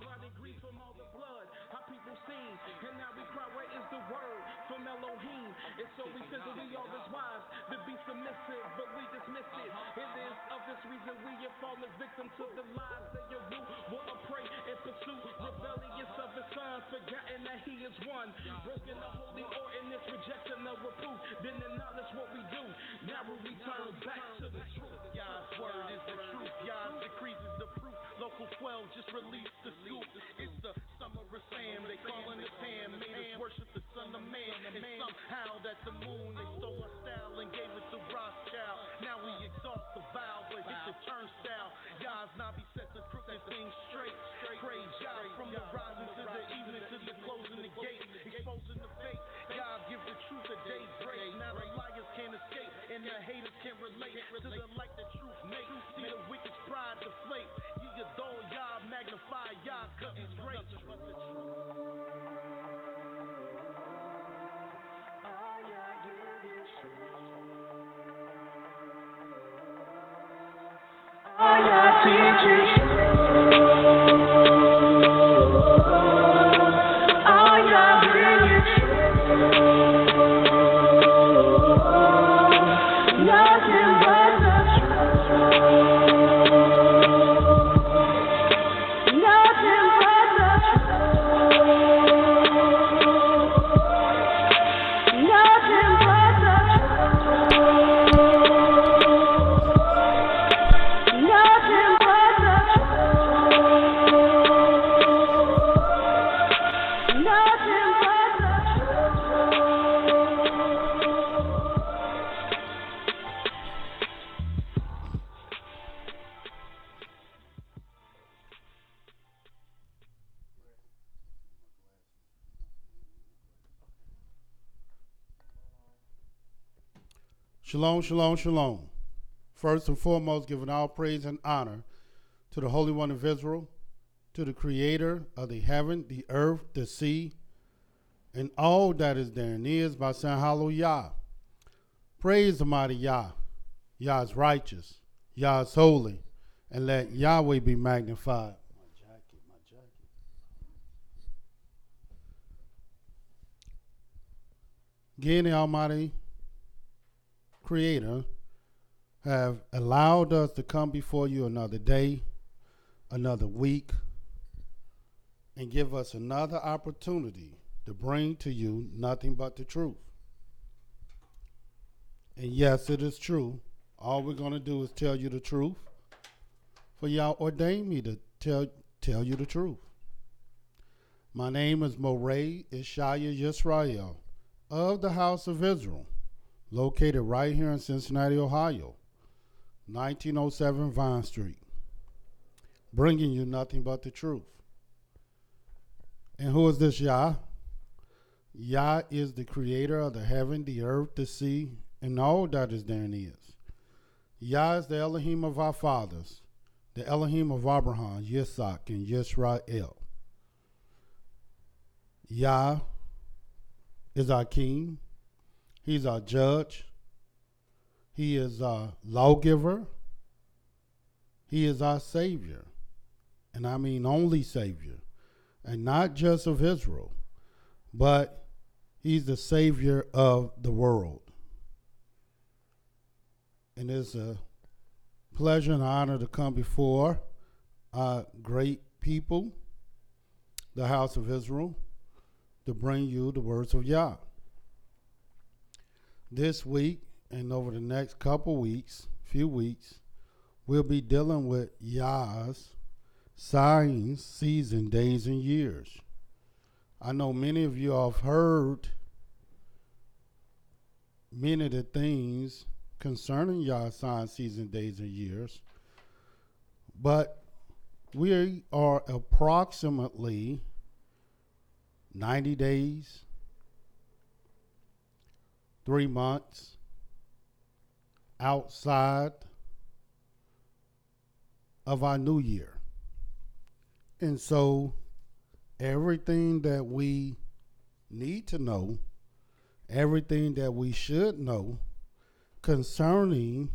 clotting grief from all the blood our people seen. And now we cry, where is the word from Elohim? And so we feel that we all is wise to be submissive, but we dismiss it. It is of this reason we have fallen victim to the lies that your root will pray and pursue. Rebellious of his son, forgotten that he is one. Broken the holy ordinance, rejection of reproof. Then acknowledge what we do. Now we return back to the truth. Yah's word is the truth. Yah's decrees is the proof. Local 12 just released the scoop. It's the summer of Sam. They calling it Pam. Made us worship the son of man. And somehow that the moon, they stole our style and gave it to Rothschild. Now we exhaust the vow, but hit the turnstile. Yah's Nabi set the crooked things straight. Praise Yah from the rising to the evening to the closing the gate. Exposing the fake. Yah give the truth a daybreak. Now the liars can't escape and the haters can't relate to the light that truth makes. See the wicked's pride deflate. Ye adore Yah, magnify Yah, cause he's great. YAH teaches. YAH bridges. Nothing but the truth. Nothing but the truth. Nothing but the Shalom, shalom, shalom. First and foremost, giving all praise and honor to the Holy One of Israel, to the Creator of the heaven, the earth, the sea, and all that is therein is, by saying hallelujah. Praise the mighty Yah. Yah is righteous. Yah is holy. And let Yahweh be magnified. My jacket. Again, the Almighty Creator have allowed us to come before you another day, another week, and give us another opportunity to bring to you nothing but the truth. And yes, it is true. All we're going to do is tell you the truth, for y'all ordained me to tell you the truth. My name is Mowreh IshiYAH of the House of Israel, located right here in Cincinnati, Ohio, 1907 Vine Street, bringing you nothing but the truth. And who is this Yah? Yah is the creator of the heaven, the earth, the sea, and all that is therein is. Yah is the Elohim of our fathers, the Elohim of Abraham, Yitzhak, and YIsraEL. Yah is our king. He's our judge. He is our lawgiver. He is our savior. And I mean only savior. And not just of Israel, but he's the savior of the world. And it's a pleasure and honor to come before our great people, the House of Israel, to bring you the words of Yah. This week and over the next few weeks, we'll be dealing with Yah's signs, seasons, days, and years. I know many of you have heard many of the things concerning Yah's signs, seasons, days, and years, but we are approximately 90 days, 3 months outside of our new year. And so everything that we need to know, everything that we should know concerning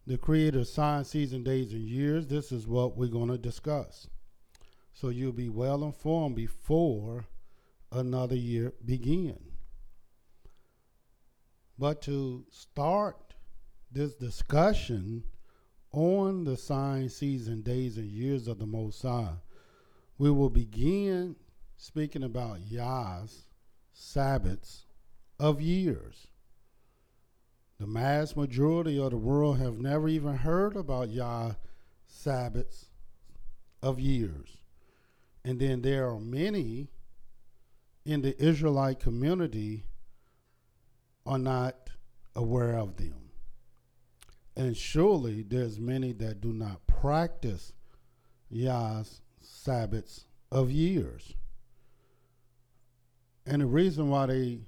the Creator's signs, seasons, days, and years, this is what we're going to discuss. so you'll be well informed before another year begin. But to start this discussion on the signs, seasons, days, and years of the Most High, we will begin speaking about Yah's Sabbaths of years. The mass majority of the world have never even heard about Yah's Sabbaths of years. And then there are many in the Israelite community are not aware of them. And surely there's many that do not practice Yah's Sabbaths of years. And the reason why they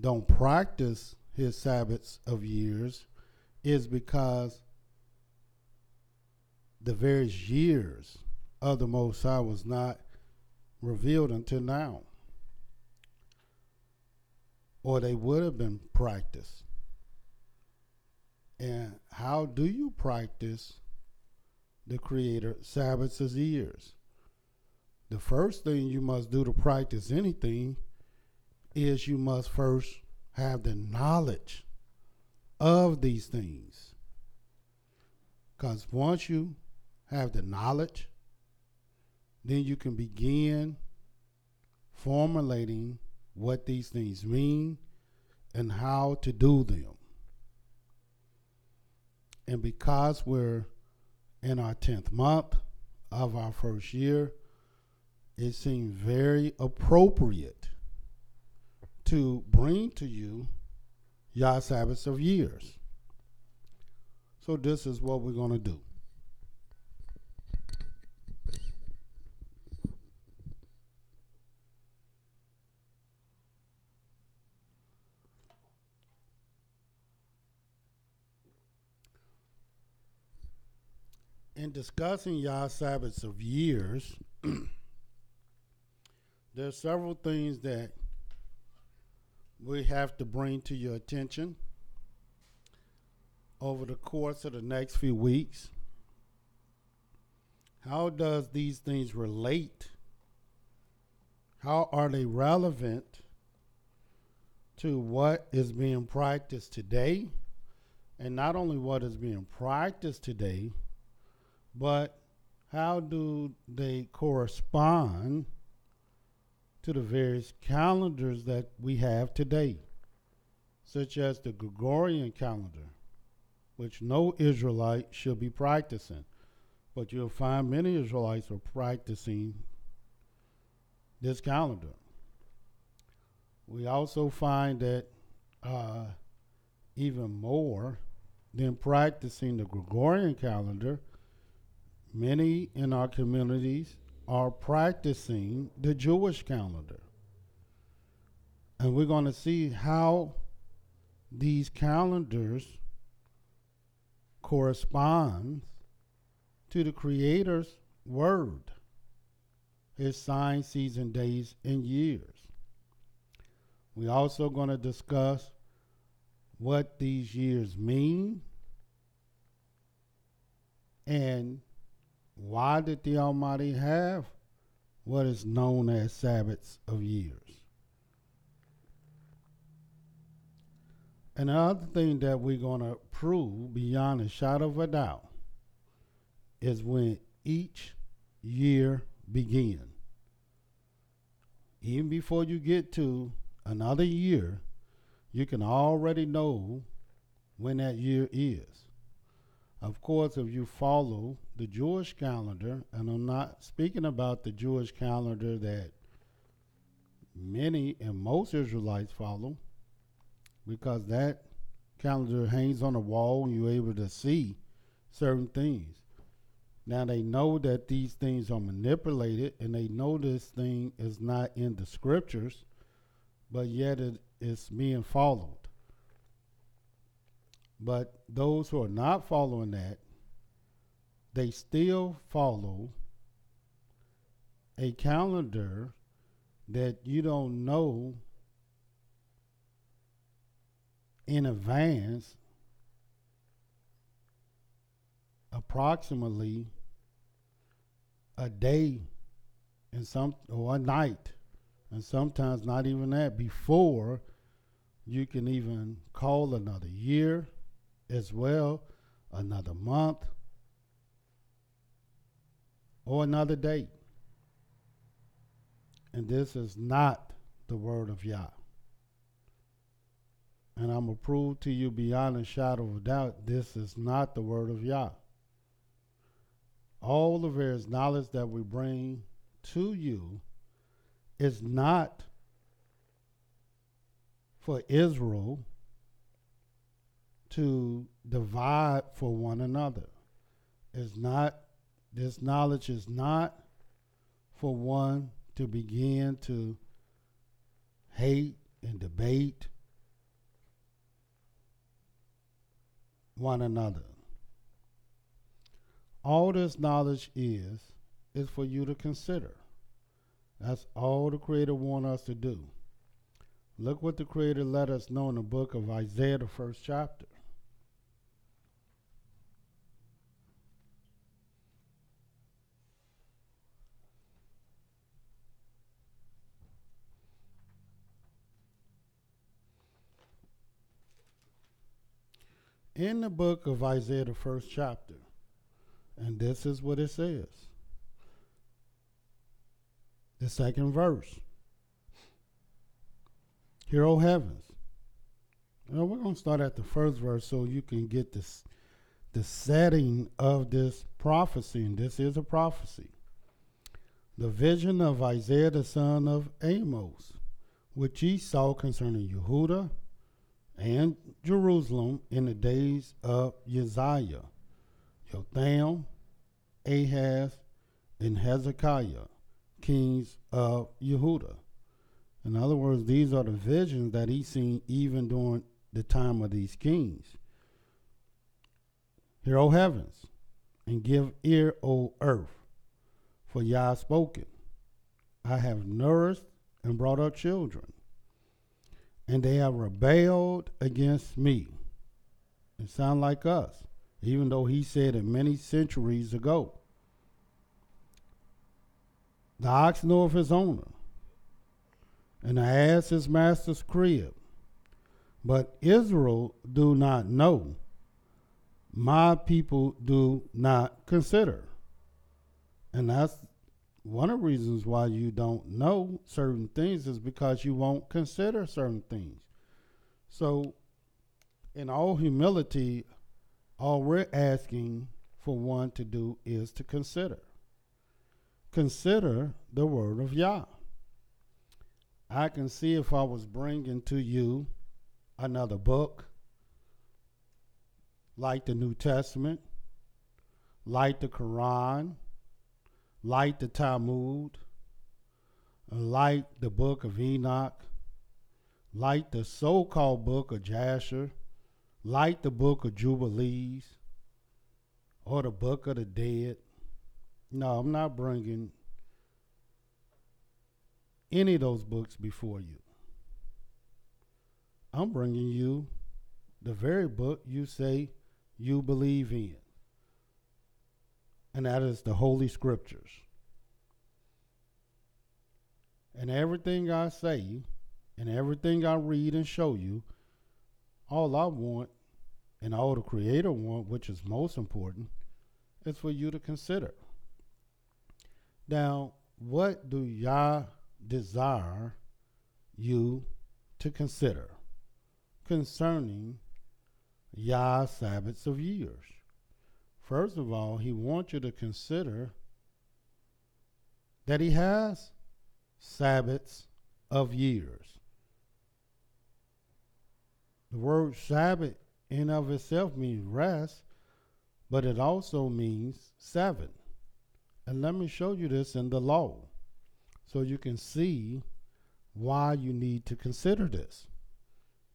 don't practice his Sabbaths of years is because the various years of the Most High was not revealed until now, or they would have been practiced. And how do you practice the Creator Sabbaths of years? The first thing you must do to practice anything is you must first have the knowledge of these things. Because once you have the knowledge, then you can begin formulating what these things mean and how to do them. And because we're in our 10th month of our first year, it seemed very appropriate to bring to you Yah's Sabbaths of years. So this is what we're going to do. In discussing Yah's Sabbaths of years, there are several things that we have to bring to your attention over the course of the next few weeks. How does these things relate? How are they relevant to what is being practiced today? And not only what is being practiced today, but how do they correspond to the various calendars that we have today, such as the Gregorian calendar, which no Israelite should be practicing. But you'll find many Israelites are practicing this calendar. We also find that even more than practicing the Gregorian calendar, many in our communities are practicing the Jewish calendar. And we're going to see how these calendars correspond to the Creator's word, his signs, seasons, days, and years. We're also going to discuss what these years mean and why did the Almighty have what is known as Sabbaths of years. And another thing that we're going to prove beyond a shadow of a doubt is when each year begins. Even before you get to another year, you can already know when that year is. Of course, if you follow the Jewish calendar, and I'm not speaking about the Jewish calendar that many and most Israelites follow, because that calendar hangs on the wall and you're able to see certain things. Now they know that these things are manipulated and they know this thing is not in the scriptures, but yet it is being followed. But those who are not following that, they still follow a calendar that you don't know in advance approximately a day and or a night, and sometimes not even that, before you can even call another year as well, another month, or another date. And this is not the word of Yah. And I'm going to prove to you beyond a shadow of doubt, this is not the word of Yah. All the various knowledge that we bring to you is not for Israel to divide for one another. It's not, this knowledge is not for one to begin to hate and debate one another. All this knowledge is for you to consider. That's all the Creator wants us to do. Look what the Creator let us know in the book of Isaiah, the 1st chapter. In the book of Isaiah, the 1st chapter, and this is what it says. The 2nd verse. Hear, O heavens. Now we're going to start at the 1st verse so you can get this, the setting of this prophecy, and this is a prophecy. The vision of Isaiah the son of Amos, which he saw concerning Yehudah and Jerusalem in the days of Uzziah, Jotham, Ahaz, and Hezekiah, kings of Yehudah. In other words, these are the visions that he seen even during the time of these kings. Hear, O heavens, and give ear, O earth, for Yah has spoken. I have nourished and brought up children, and they have rebelled against me. It sounds like us, even though he said it many centuries ago. The ox knoweth his owner, and the ass his master's crib. But Israel do not know. My people do not consider. And that's one of the reasons why you don't know certain things, is because you won't consider certain things. So, in all humility, all we're asking for one to do is to consider. Consider the word of Yah. I can see if I was bringing to you another book, like the New Testament, like the Quran, like the Talmud, like the book of Enoch, like the so-called book of Jasher, like the book of Jubilees, or the book of the dead. No, I'm not bringing any of those books before you. I'm bringing you the very book you say you believe in, and that is the Holy Scriptures. And everything I say and everything I read and show you, all I want and all the Creator want, which is most important, is for you to consider. Now, what do Yah desire you to consider concerning Yah's Sabbaths of years? First of all, he wants you to consider that he has Sabbaths of years. The word Sabbath in of itself means rest, but it also means 7. And let me show you this in the law so you can see why you need to consider this.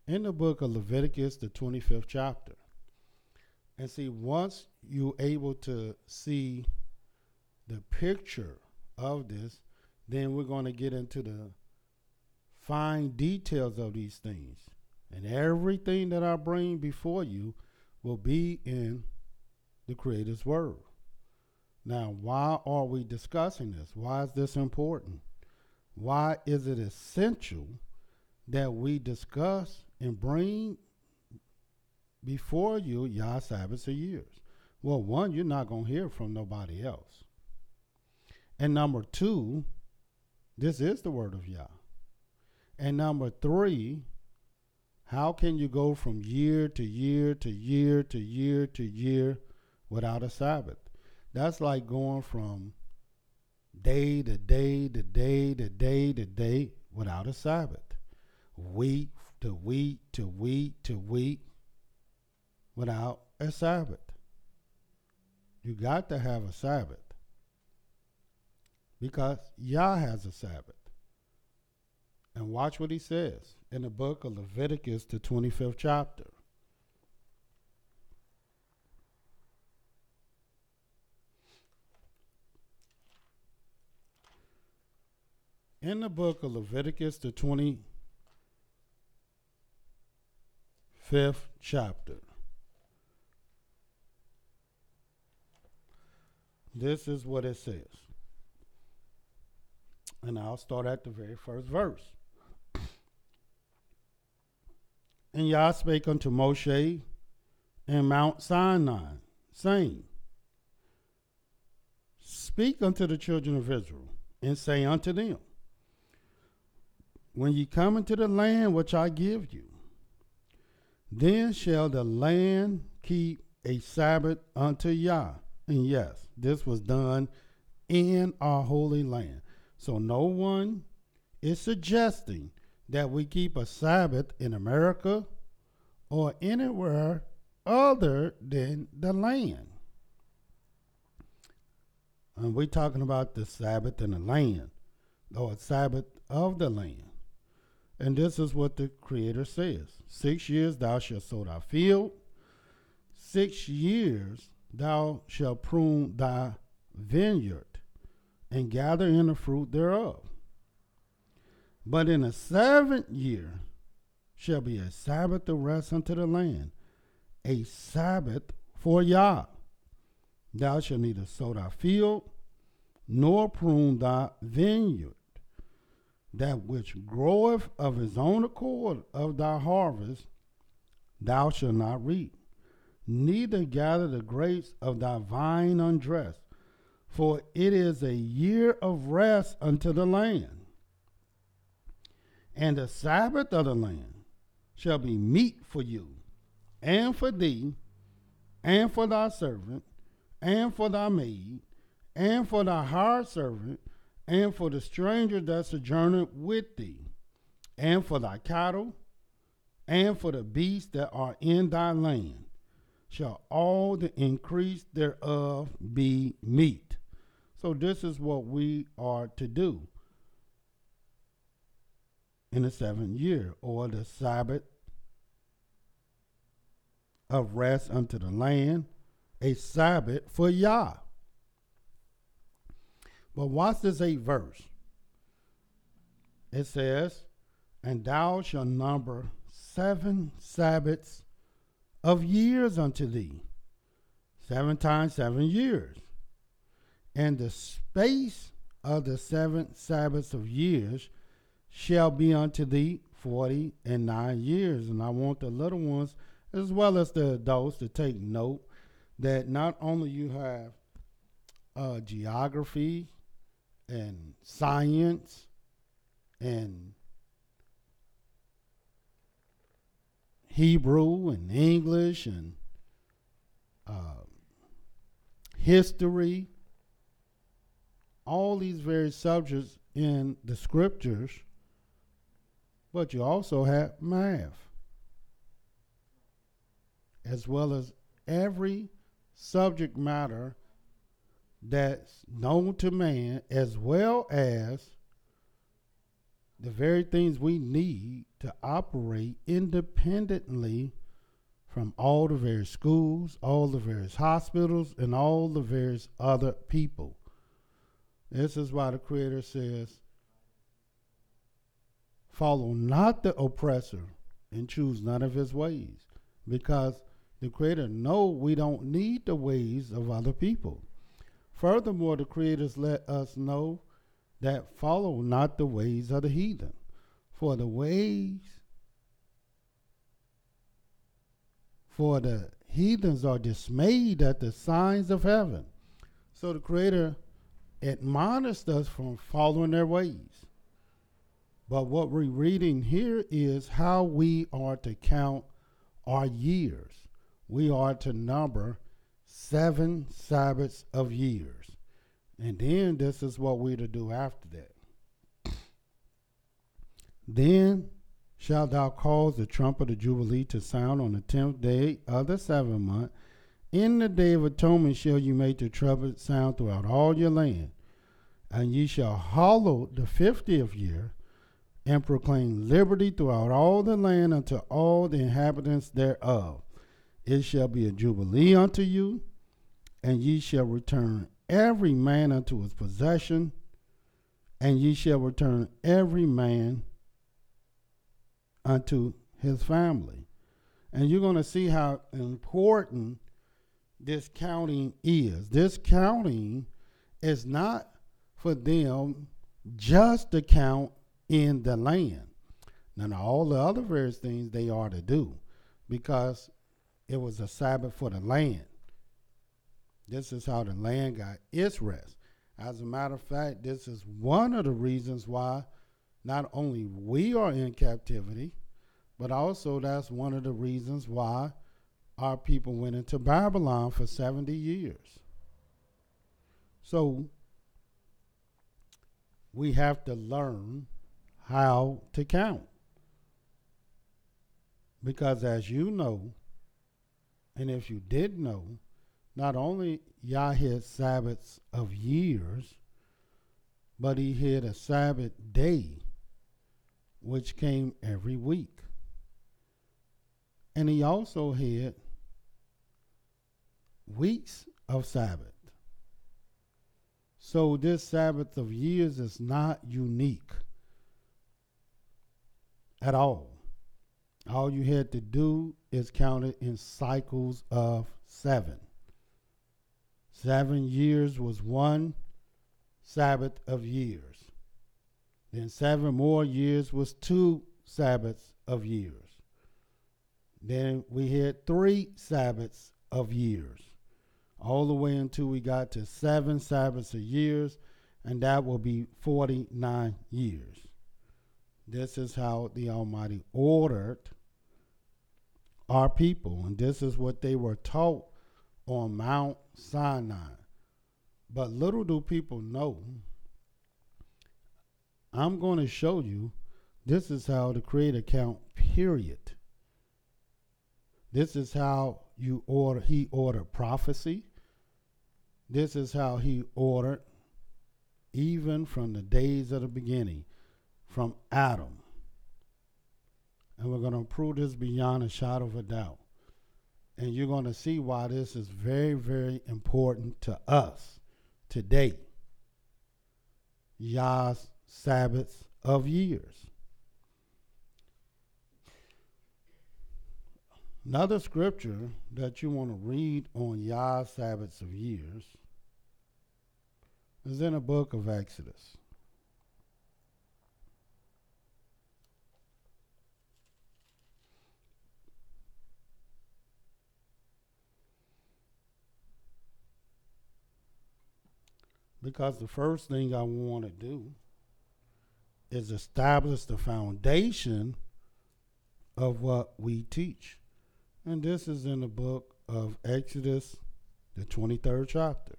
In the book of Leviticus, the 25th chapter. And see, once you're able to see the picture of this, then we're going to get into the fine details of these things. And everything that I bring before you will be in the Creator's Word. Now, why are we discussing this? Why is this important? Why is it essential that we discuss and bring before you Yah Sabbaths of years? Well, one, you're not going to hear from nobody else. And number two, this is the word of Yah. And number three, how can you go from year to year to year to year to year without a Sabbath? That's like going from day to day to day to day to day without a Sabbath. Week to week to week to week without a Sabbath. You got to have a Sabbath because Yah has a Sabbath. And watch what he says in the book of Leviticus, the 25th chapter. In the book of Leviticus, the 25th chapter, this is what it says. And I'll start at the very first verse. And Yah spake unto Moshe in Mount Sinai, saying, Speak unto the children of Israel, and say unto them, When ye come into the land which I give you, then shall the land keep a Sabbath unto Yah. And yes, this was done in our holy land. So no one is suggesting that we keep a Sabbath in America or anywhere other than the land. And we're talking about the Sabbath in the land, or Sabbath of the land. And this is what the Creator says. 6 years thou shalt sow thy field. 6 years thou shalt prune thy vineyard, and gather in the fruit thereof. But in the 7th year shall be a Sabbath of rest unto the land, a Sabbath for Yah. Thou shalt neither sow thy field, nor prune thy vineyard. That which groweth of his own accord of thy harvest, thou shalt not reap, neither gather the grapes of thy vine undressed. For it is a year of rest unto the land. And the Sabbath of the land shall be meat for you, and for thee, and for thy servant, and for thy maid, and for thy hired servant, and for the stranger that sojourneth with thee, and for thy cattle, and for the beasts that are in thy land, shall all the increase thereof be meat. So this is what we are to do in the 7th year, or the Sabbath of rest unto the land, a Sabbath for Yah. But watch this 8th verse. It says, And thou shalt number 7 Sabbaths of years unto thee, 7 times 7 years. And the space of the 7 Sabbaths of years shall be unto thee 49 years. And I want the little ones, as well as the adults, to take note that not only you have geography and science and Hebrew and English and history, all these various subjects in the scriptures, but you also have math, as well as every subject matter that's known to man, as well as the very things we need to operate independently from all the various schools, all the various hospitals, and all the various other people. This is why the Creator says, follow not the oppressor and choose none of his ways, because the Creator knows we don't need the ways of other people. Furthermore, the Creators let us know that follow not the ways of the heathen, for the heathens are dismayed at the signs of heaven. So the Creator admonished us from following their ways. But what we're reading here is how we are to count our years. We are to number 7 Sabbaths of years. And then this is what we're to do after that. Then shalt thou cause the trumpet of Jubilee to sound on the 10th day of the 7th month. In the day of atonement shall you make the trumpet sound throughout all your land. And ye shall hallow the 50th year, and proclaim liberty throughout all the land unto all the inhabitants thereof. It shall be a jubilee unto you, and ye shall return every man unto his possession, and ye shall return every man unto his family. And you're going to see how important this counting is. This counting is not for them just to count in the land. Now, all the other various things they are to do, because it was a Sabbath for the land. This is how the land got its rest. As a matter of fact, this is one of the reasons why not only we are in captivity, but also that's one of the reasons why our people went into Babylon for 70 years. So we have to learn how to count. Because as you know, and if you did know, not only Yah had Sabbaths of years, but he had a Sabbath day, which came every week. And he also had weeks of Sabbath. So this Sabbath of years is not unique at all. All you had to do is count it in cycles of 7. 7 years was one Sabbath of years. Then 7 more years was 2 Sabbaths of years. Then we had 3 Sabbaths of years, all the way until we got to 7 Sabbaths of years, and that will be 49 years. This is how the Almighty ordered our people, and this is what they were taught on Mount Sinai. But little do people know, I'm going to show you this is how the Creator count, period. This is how he ordered prophecy. This is how he ordered even from the days of the beginning, from Adam. And we're going to prove this beyond a shadow of a doubt. And you're going to see why this is very, very important to us today. Yah's Sabbaths of years. Another scripture that you want to read on Yah's Sabbaths of years is in the book of Exodus. Because the first thing I want to do is establish the foundation of what we teach. And this is in the book of Exodus, the 23rd chapter.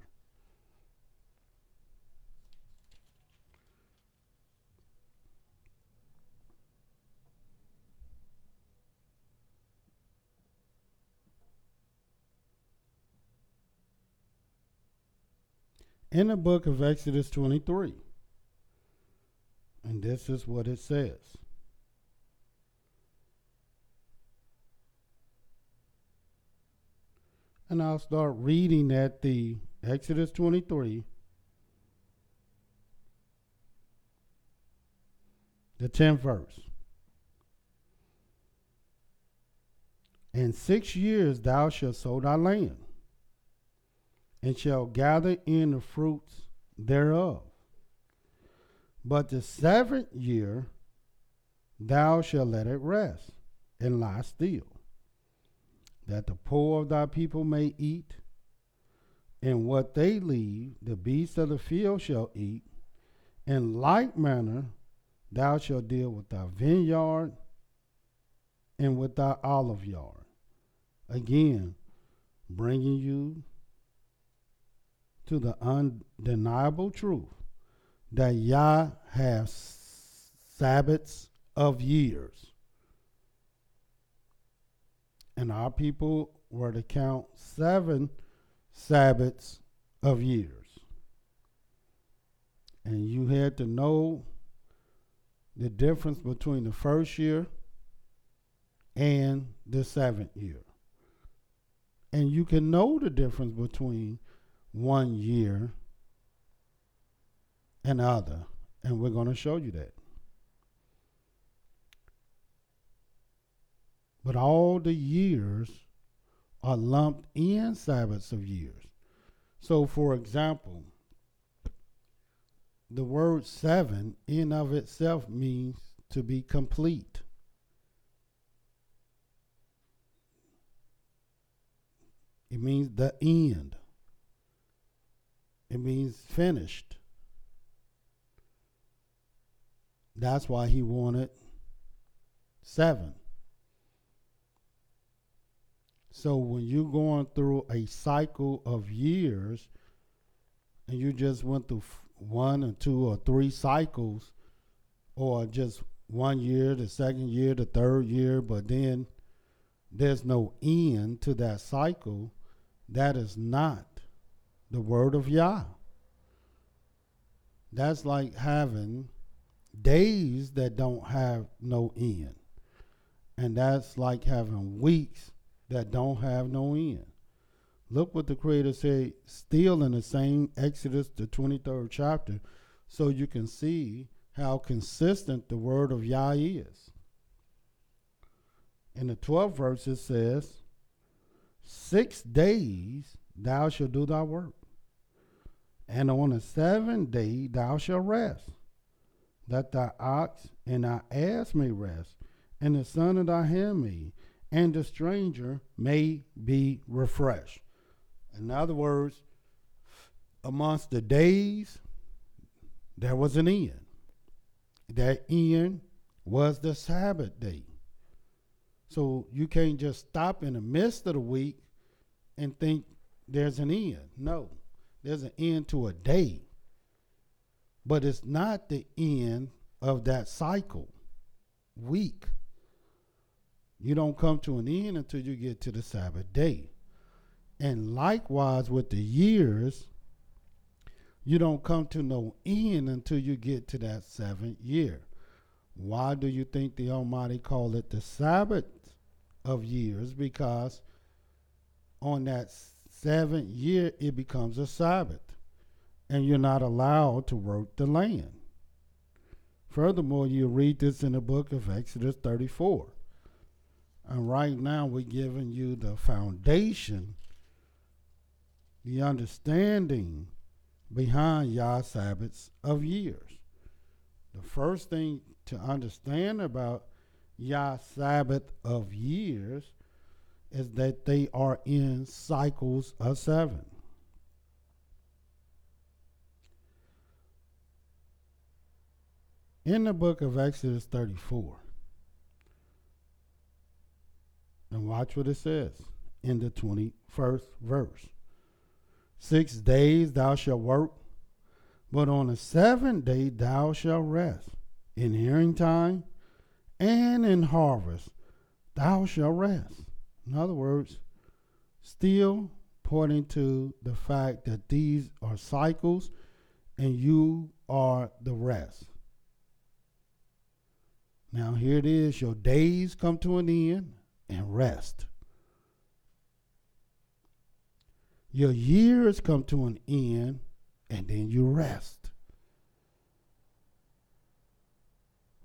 In the book of Exodus 23. And this is what it says. And I'll start reading at the Exodus 23, the 10th verse. In 6 years thou shalt sow thy land, and shall gather in the fruits thereof. But the 7th year thou shalt let it rest, and lie still, that the poor of thy people may eat, and what they leave the beasts of the field shall eat. In like manner thou shalt deal with thy vineyard and with thy olive yard. Again, bringing you to the undeniable truth that Yah has Sabbaths of years. And our people were to count 7 Sabbaths of years. And you had to know the difference between the 1st year and the 7th year. And you can know the difference between 1 year and other. And we're going to show you that. But all the years are lumped in Sabbaths of years. So, for example, the word 7 in of itself means to be complete. It means the end. It means finished. That's why he wanted 7. So when you're going through a cycle of years, and you just went through 1 or 2 or 3 cycles, or just 1 year, the 2nd year, the 3rd year, but then there's no end to that cycle, that is not the word of Yah. That's like having days that don't have no end. And that's like having weeks that don't have no end. Look what the Creator said still in the same Exodus, the 23rd chapter, so you can see how consistent the word of Yah is. In the 12th verse it says, 6 days thou shalt do thy work, and on the 7th day thou shalt rest, that thy ox and thy ass may rest, and the son of thy handmaid, and the stranger may be refreshed. In other words, amongst the days, there was an end. That end was the Sabbath day. So you can't just stop in the midst of the week and think there's an end. No, there's an end to a day. But it's not the end of that cycle, week. You don't come to an end until you get to the Sabbath day. And likewise with the years, you don't come to no end until you get to that 7th year. Why do you think the Almighty called it the Sabbath of years? Because on that 7th year, it becomes a Sabbath, and you're not allowed to work the land. Furthermore, you read this in the book of Exodus 34. And right now, we're giving you the foundation, the understanding behind Yah's Sabbaths of years. The first thing to understand about Yah's Sabbath of years is that they are in cycles of 7. In the book of Exodus 34, and watch what it says in the 21st verse. 6 days thou shalt work, but on the 7th day thou shalt rest. In hearing time and in harvest thou shalt rest. In other words, still pointing to the fact that these are cycles and you are the rest. Now here it is, your days come to an end and rest. Your years come to an end and then you rest.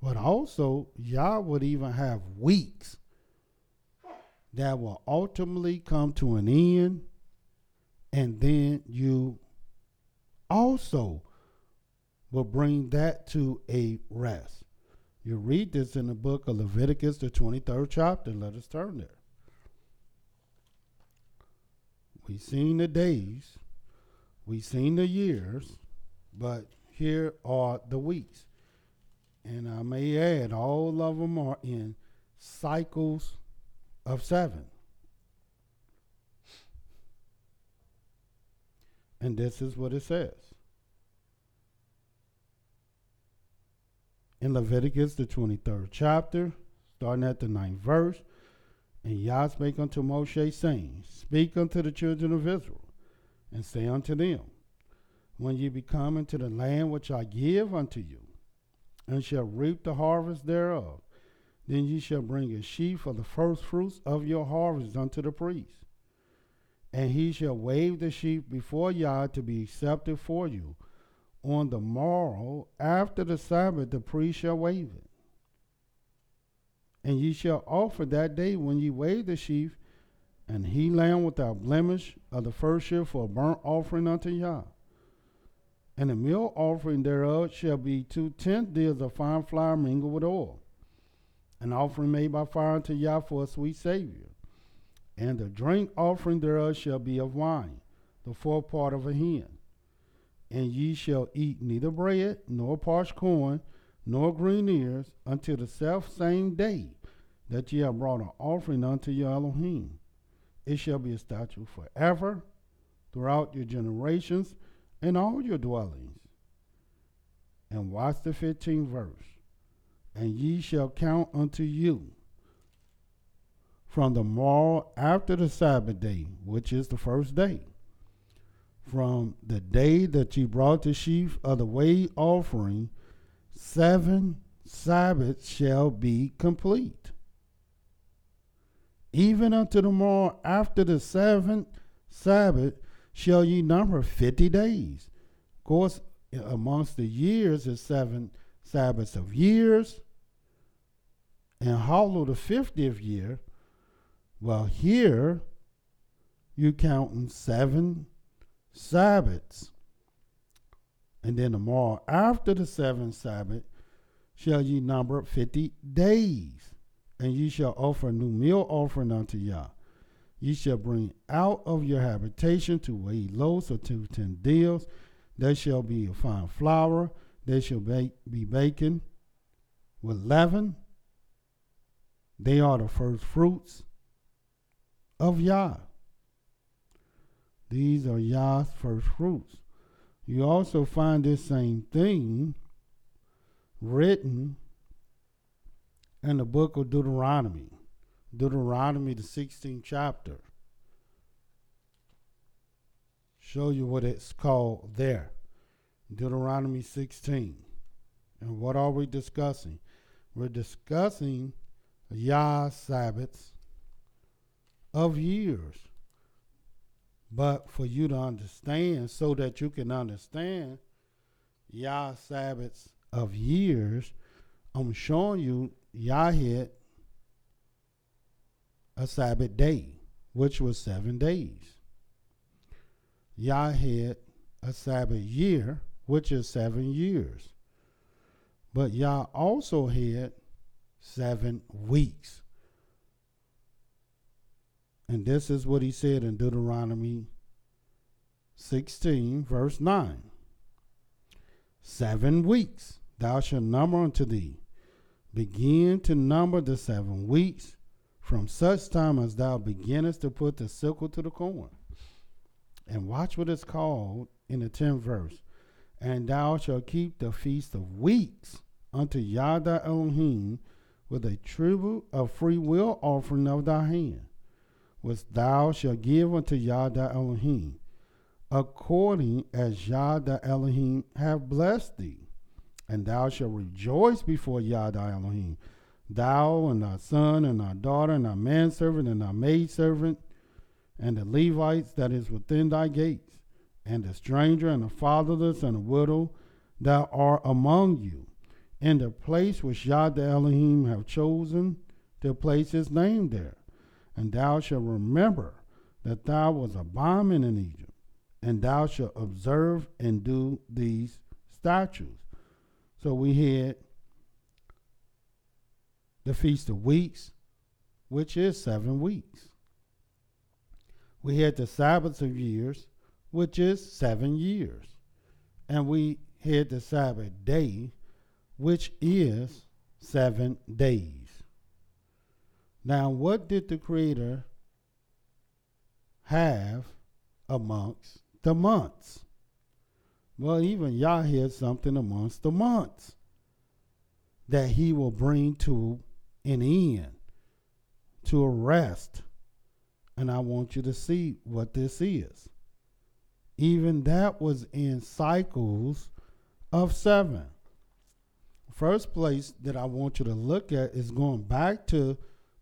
But also, Yah would even have weeks that will ultimately come to an end And then you also will bring that to a rest. You read this in the book of Leviticus, the 23rd chapter. Let us turn there. We've seen the days, we've seen the years, but here are the weeks. And I may add, all of them are in cycles of 7. And this is what it says. In Leviticus, the 23rd chapter, starting at the 9th verse, and Yah spake unto Moshe, saying, Speak unto the children of Israel, and say unto them, When ye be come into the land which I give unto you, and shall reap the harvest thereof, then ye shall bring a sheaf of the first fruits of your harvest unto the priest. And he shall wave the sheaf before Yah to be accepted for you. On the morrow, after the Sabbath, the priest shall wave it. And ye shall offer that day when ye wave the sheaf, and he lamb without blemish of the first year for a burnt offering unto Yah. And the meal offering thereof shall be 2/10 deals of fine flour mingled with oil, an offering made by fire unto Yah for a sweet Savior. And the drink offering thereof shall be of wine, the 4th part of a hin. And ye shall eat neither bread, nor parched corn, nor green ears, until the self-same day that ye have brought an offering unto your Elohim. It shall be a statute forever, throughout your generations, in all your dwellings. And watch the 15th verse. And ye shall count unto you from the morrow after the Sabbath day, which is the first day, from the day that ye brought the sheaf of the wave offering, 7 Sabbaths shall be complete. Even unto the morrow after the 7th Sabbath shall ye number 50 days. Of course, amongst the years is 7 Sabbaths of years, and hollow the 50th year. Well, here you counting 7 Sabbaths. And then the morrow after the 7th Sabbath shall ye number 50 days. And ye shall offer a new meal offering unto Yah. Ye shall bring out of your habitation 2 weighed loaves of 2 deals. There shall be a fine flour. They shall be baken with leaven. They are the first fruits of Yah. These are Yah's first fruits. You also find this same thing written in the book of Deuteronomy. Deuteronomy, the 16th chapter. Show you what it's called there. Deuteronomy 16. And what are we discussing? We're discussing Yah's Sabbaths of years. But for you to understand, so that you can understand Yah's Sabbaths of years, I'm showing you Yah had a Sabbath day, which was 7 days. Yah had a Sabbath year, which is 7 years. But Yah also had 7 weeks. And this is what he said in Deuteronomy 16, verse 9. 7 weeks thou shalt number unto thee. Begin to number the 7 weeks from such time as thou beginnest to put the sickle to the corn. And watch what it's called in the 10th verse. And thou shalt keep the feast of weeks unto Yah thy Elohim with a tribute of free will offering of thy hand, which thou shalt give unto Yah thy Elohim, according as Yah thy Elohim have blessed thee. And thou shalt rejoice before Yah thy Elohim, thou and thy son and thy daughter and thy manservant and thy maidservant, and the Levites that is within thy gates, and the stranger and the fatherless and the widow that are among you, in the place which Yah the Elohim have chosen to place his name there. And thou shalt remember that thou was a bondman in Egypt, and thou shalt observe and do these statutes. So we had the Feast of Weeks, which is 7 weeks. We had the Sabbath of years, which is 7 years. And we had the Sabbath day, which is 7 days. Now, what did the Creator have amongst the months? Well, even Yah had something amongst the months that he will bring to an end, to a rest. And I want you to see what this is. Even that was in cycles of 7. First place that I want you to look at is going back to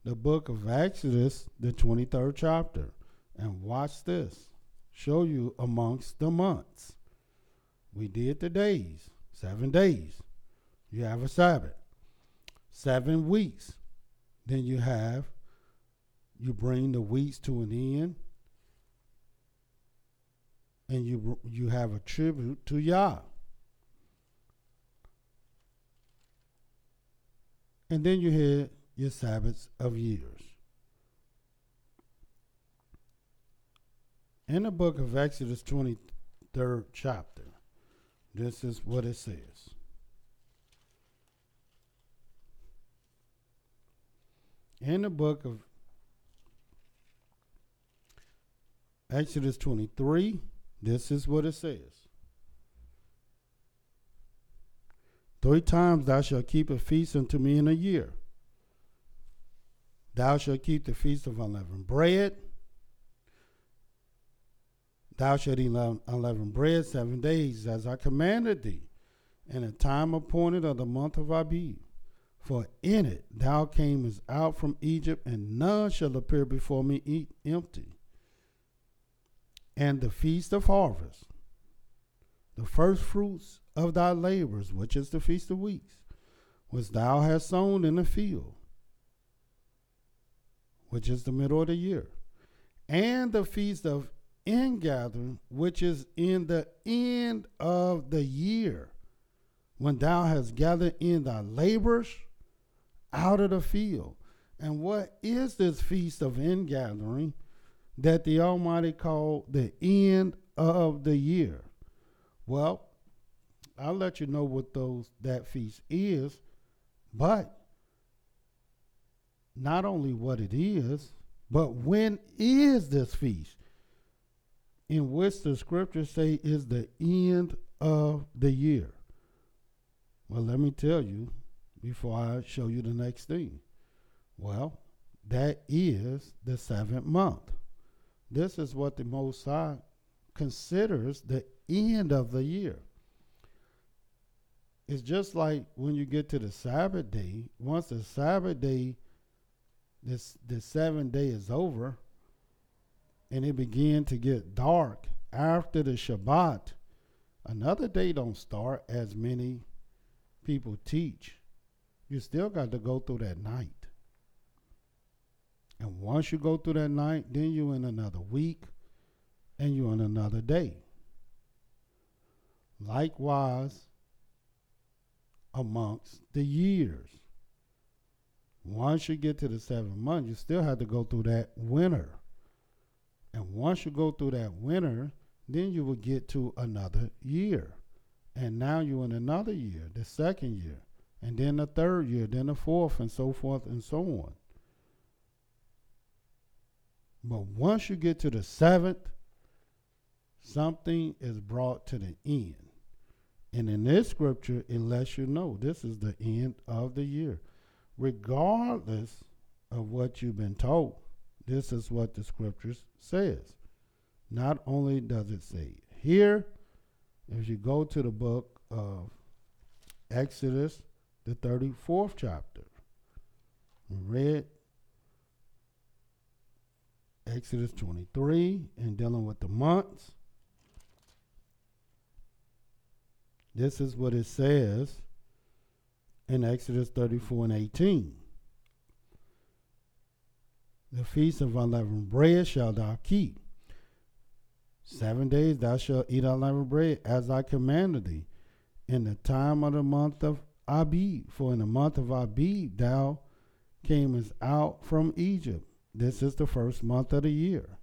the book of Exodus, the 23rd chapter. And watch this. Show you amongst the months. We did the days, 7 days. You have a Sabbath. 7 weeks. Then you bring the weeks to an end. And you have a tribute to Yah. And then you had your Sabbaths of years. In the book of Exodus 23rd chapter, this is what it says. In the book of Exodus 23, this is what it says. 3 times thou shalt keep a feast unto me in a year. Thou shalt keep the feast of unleavened bread. Thou shalt eat unleavened bread 7 days, as I commanded thee, in a time appointed of the month of Abib. For in it thou camest out from Egypt, and none shall appear before me empty. And the feast of harvest, the first fruits of thy labors, which is the feast of weeks, which thou hast sown in the field, which is the middle of the year, and the feast of ingathering, which is in the end of the year, when thou hast gathered in thy labors out of the field. And what is this feast of ingathering that the Almighty called the end of the year? Well, I'll let you know what that feast is, but not only what it is, but when is this feast, in which the scriptures say is the end of the year? Well, let me tell you before I show you the next thing. Well, that is the 7th month. This is what the Most High considers the end of the year. It's just like when you get to the Sabbath day. Once the Sabbath day, the 7th day is over, and it began to get dark after the Shabbat, another day don't start, as many people teach. You still got to go through that night. And once you go through that night, then you're in another week, and you're in another day. Likewise, amongst the years. Once you get to the 7th month, you still have to go through that winter. And once you go through that winter, then you will get to another year. And now you're in another year, the 2nd year, and then the 3rd year, then the 4th, and so forth and so on. But once you get to the 7th, something is brought to the end. And in this scripture, it lets you know this is the end of the year. Regardless of what you've been told, this is what the scriptures says. Not only does it say here, if you go to the book of Exodus, the 34th chapter, we read Exodus 23 and dealing with the months. This is what it says in Exodus 34 and 18. The feast of unleavened bread shalt thou keep. 7 days thou shalt eat unleavened bread, as I commanded thee, in the time of the month of Abib. For in the month of Abib thou camest out from Egypt. This is the first month of the year.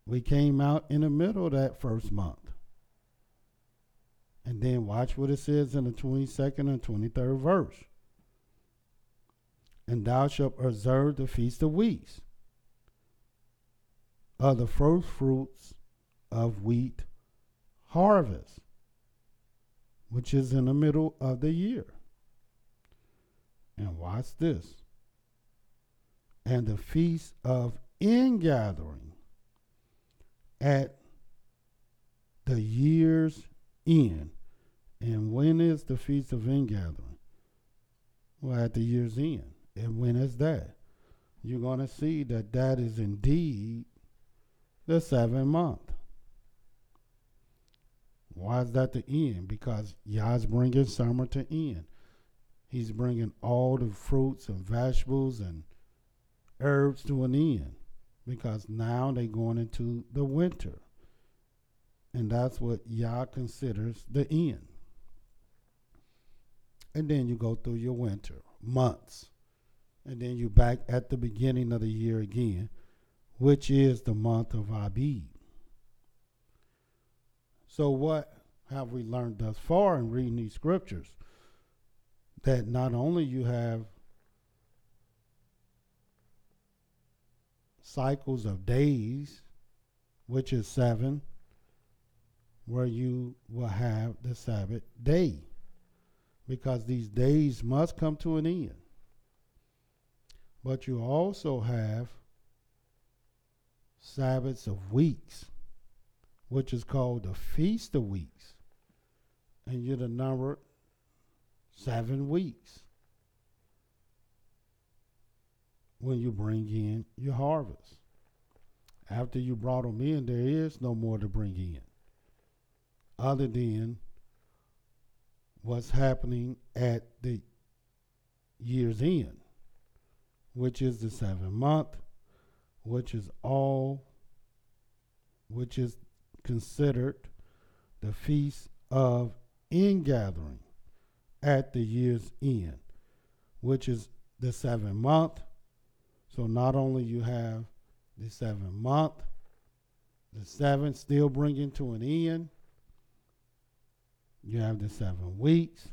We came out in the middle of that first month. And then watch what it says in the 22nd and 23rd verse. And thou shalt observe the feast of weeks, of the first fruits of wheat harvest, which is in the middle of the year. And watch this. And the feast of ingathering at the year's end. And when is the feast of ingathering? Well, at the year's end. And when is that? You're going to see that that is indeed the 7th month. Why is that the end? Because Yah's bringing summer to end. He's bringing all the fruits and vegetables and herbs to an end, because now they're going into the winter. And that's what Yah considers the end. And then you go through your winter months. And then you're back at the beginning of the year again, which is the month of Abib. So what have we learned thus far in reading these scriptures? That not only you have cycles of days, which is 7, where you will have the Sabbath day, because these days must come to an end. But you also have Sabbaths of weeks, which is called the Feast of Weeks. And you're the number 7 weeks when you bring in your harvest. After you brought them in, there is no more to bring in, other than what's happening at the year's end, which is the 7th month, which is considered the Feast of Ingathering at the year's end, which is the 7th month. So not only you have the 7th month, the 7th still bringing to an end, you have the 7 weeks,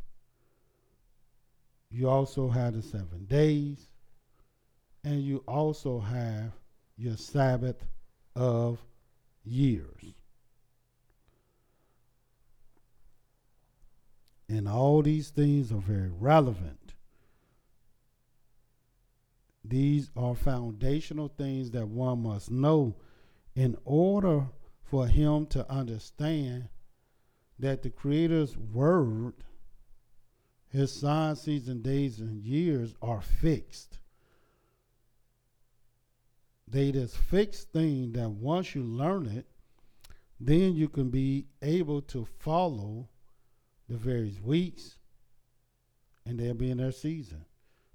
you also have the 7 days, and you also have your Sabbath of years. And all these things are very relevant. These are foundational things that one must know in order for him to understand that the Creator's word, his signs, seasons, days, and years are fixed. They this fixed thing that once you learn it, then you can be able to follow the various weeks, and they'll be in their season.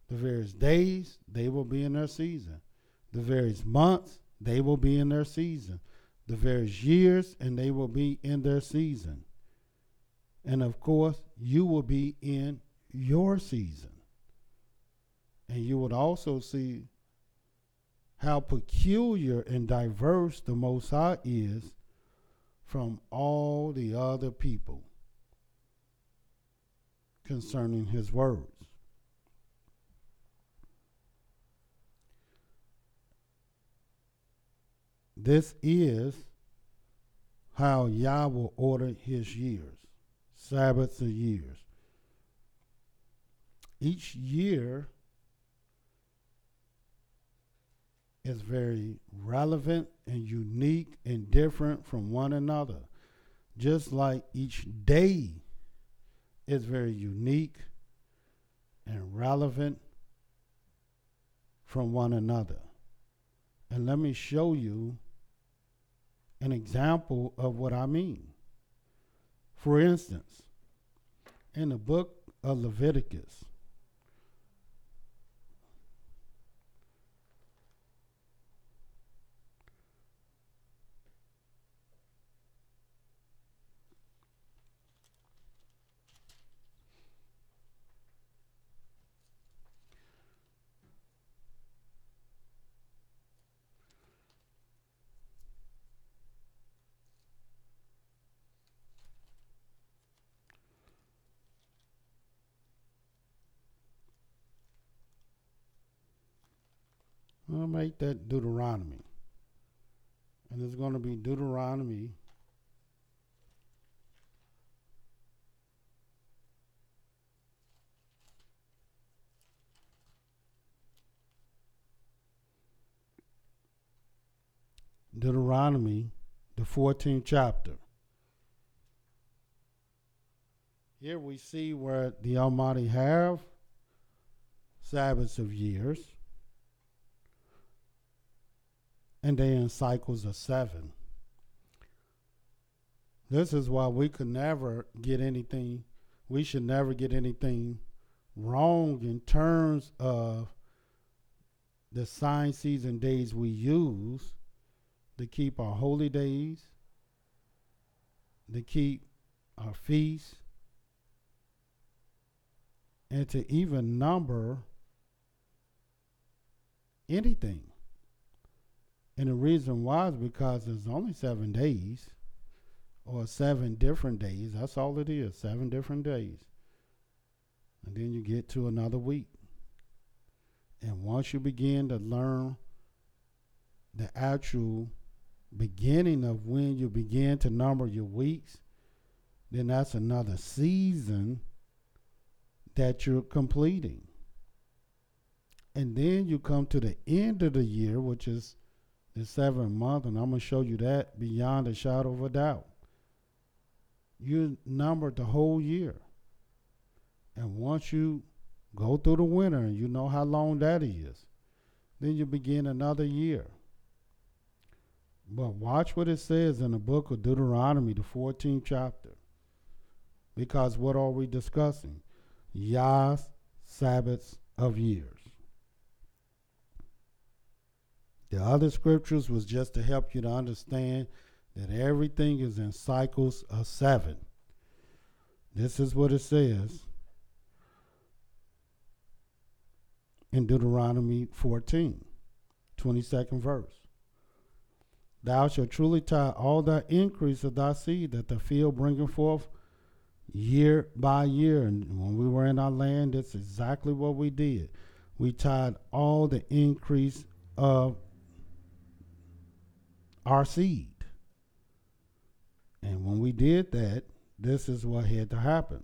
The various days, they will be in their season. The various months, they will be in their season. The various years, and they will be in their season. And of course, you will be in your season. And you would also see how peculiar and diverse the Most High is from all the other people concerning his words. This is how Yah will order his years, Sabbaths of years. Each year is very relevant and unique and different from one another, just like each day is very unique and relevant from one another. And let me show you an example of what I mean. For instance, in the book of Leviticus, I'll make that Deuteronomy. And it's going to be Deuteronomy 14th chapter. Here we see where the Almighty have Sabbaths of years, and they in cycles of 7. This is why we should never get anything wrong in terms of the sign season days we use to keep our holy days, to keep our feasts, and to even number anything. And the reason why is because there's only 7 days, or 7 different days. That's all it is, 7 different days. And then you get to another week. And once you begin to learn the actual beginning of when you begin to number your weeks, then that's another season that you're completing. And then you come to the end of the year, which is the 7th month, and I'm going to show you that beyond a shadow of a doubt. You numbered the whole year. And once you go through the winter, and you know how long that is, then you begin another year. But watch what it says in the book of Deuteronomy, the 14th chapter. Because what are we discussing? YAH'S Sabbaths of years. The other scriptures was just to help you to understand that everything is in cycles of 7. This is what it says in Deuteronomy 14, 22nd verse. Thou shalt truly tithe all thy increase of thy seed that the field bringeth forth year by year. And when we were in our land, that's exactly what we did. We tithe all the increase of our seed. And when we did that, this is what had to happen.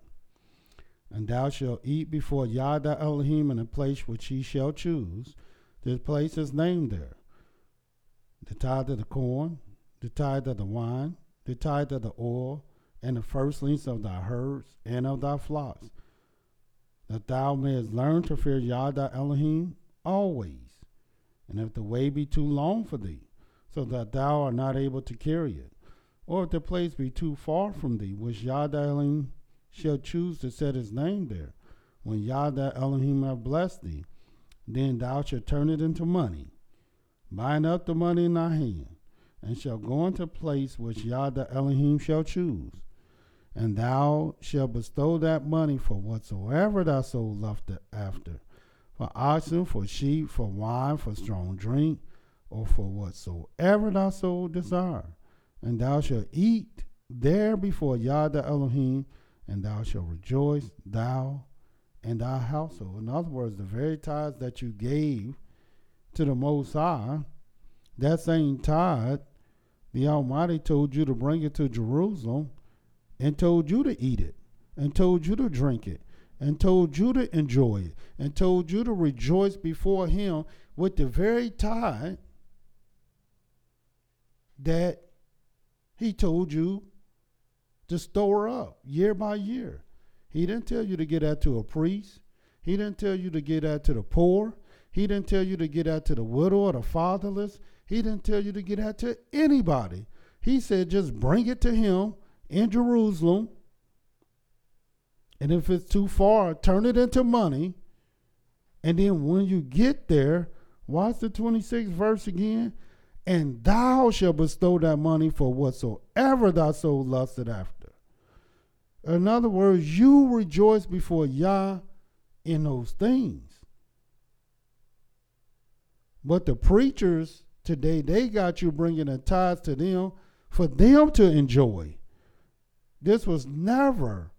And thou shalt eat before Yah thy Elohim in a place which he shall choose. This place is named there. The tithe of the corn, the tithe of the wine, the tithe of the oil, and the firstlings of thy herds and of thy flocks, that thou mayest learn to fear Yah thy Elohim always. And if the way be too long for thee, so that thou art not able to carry it, or if the place be too far from thee, which Yah thy Elohim shall choose to set his name there, when Yah thy Elohim hath blessed thee, then thou shalt turn it into money, bind up the money in thy hand, and shall go into a place which Yah thy Elohim shall choose. And thou shalt bestow that money for whatsoever thy soul loveth after, for oxen, for sheep, for wine, for strong drink, or for whatsoever thy soul desire. And thou shalt eat there before Yah thy Elohim, and thou shalt rejoice, thou and thy household. In other words, the very tithes that you gave to the Most High, that same tithe, the Almighty told you to bring it to Jerusalem, and told you to eat it, and told you to drink it, and told you to enjoy it, and told you to rejoice before him with the very tithe that he told you to store up year by year. He didn't tell you to get that to a priest. He didn't tell you to get that to the poor. He didn't tell you to get that to the widow or the fatherless. He didn't tell you to get that to anybody. He said just bring it to him in Jerusalem, and if it's too far, turn it into money. And then when you get there, watch the 26th verse again. And thou shalt bestow that money for whatsoever thy soul lusted after. In other words, you rejoice before Yah in those things. But the preachers today, they got you bringing the tithes to them for them to enjoy. It was never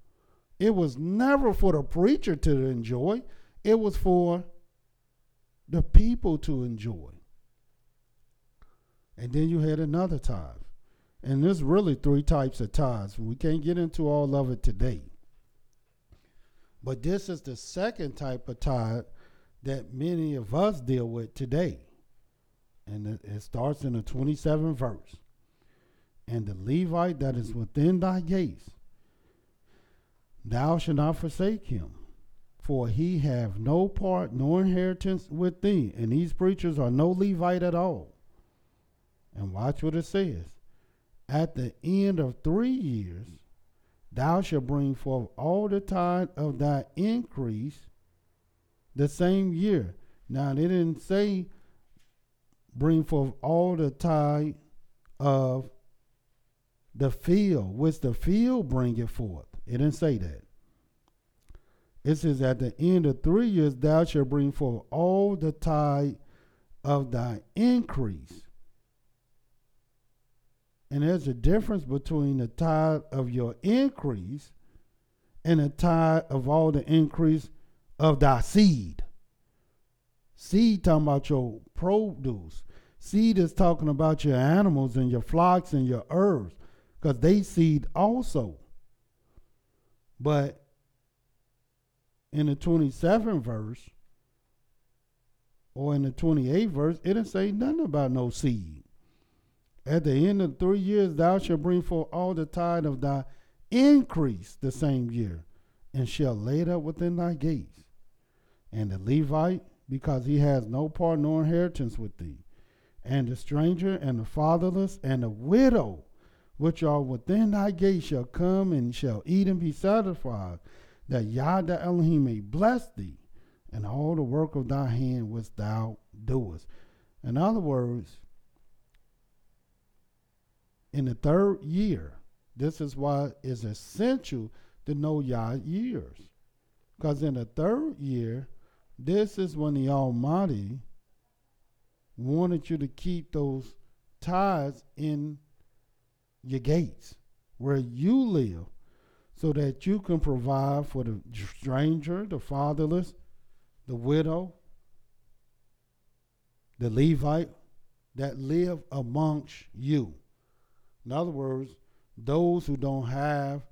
for the preacher to enjoy. It was for the people to enjoy. And then you had another tithe. And there's really three types of tithes. We can't get into all of it today. But this is the second type of tithe that many of us deal with today. And it starts in the 27th verse. And the Levite that is within thy gates, thou shalt not forsake him, for he have no part nor inheritance with thee. And these preachers are no Levite at all. And watch what it says. At the end of 3 years, thou shalt bring forth all the tithe of thy increase the same year. Now, they didn't say bring forth all the tithe of the field, which the field bringeth forth. It didn't say that. It says, at the end of 3 years, thou shalt bring forth all the tithe of thy increase. And there's a difference between the tithe of your increase and the tithe of all the increase of thy seed. Seed talking about your produce. Seed is talking about your animals and your flocks and your herbs, because they seed also. But in the 27th verse or in the 28th verse, it didn't say nothing about no seed. At the end of 3 years, thou shalt bring forth all the tithe of thy increase the same year, and shall lay it up within thy gates. And the Levite, because he has no part nor inheritance with thee, and the stranger, and the fatherless, and the widow, which are within thy gates, shall come and shall eat and be satisfied, that Yah the Elohim may bless thee, and all the work of thy hand which thou doest. In other words, in the 3rd year, this is why it's essential to know Yah years. Because in the 3rd year, this is when the Almighty wanted you to keep those tithes in your gates, where you live, so that you can provide for the stranger, the fatherless, the widow, the Levite that live amongst you. In other words, those who don't have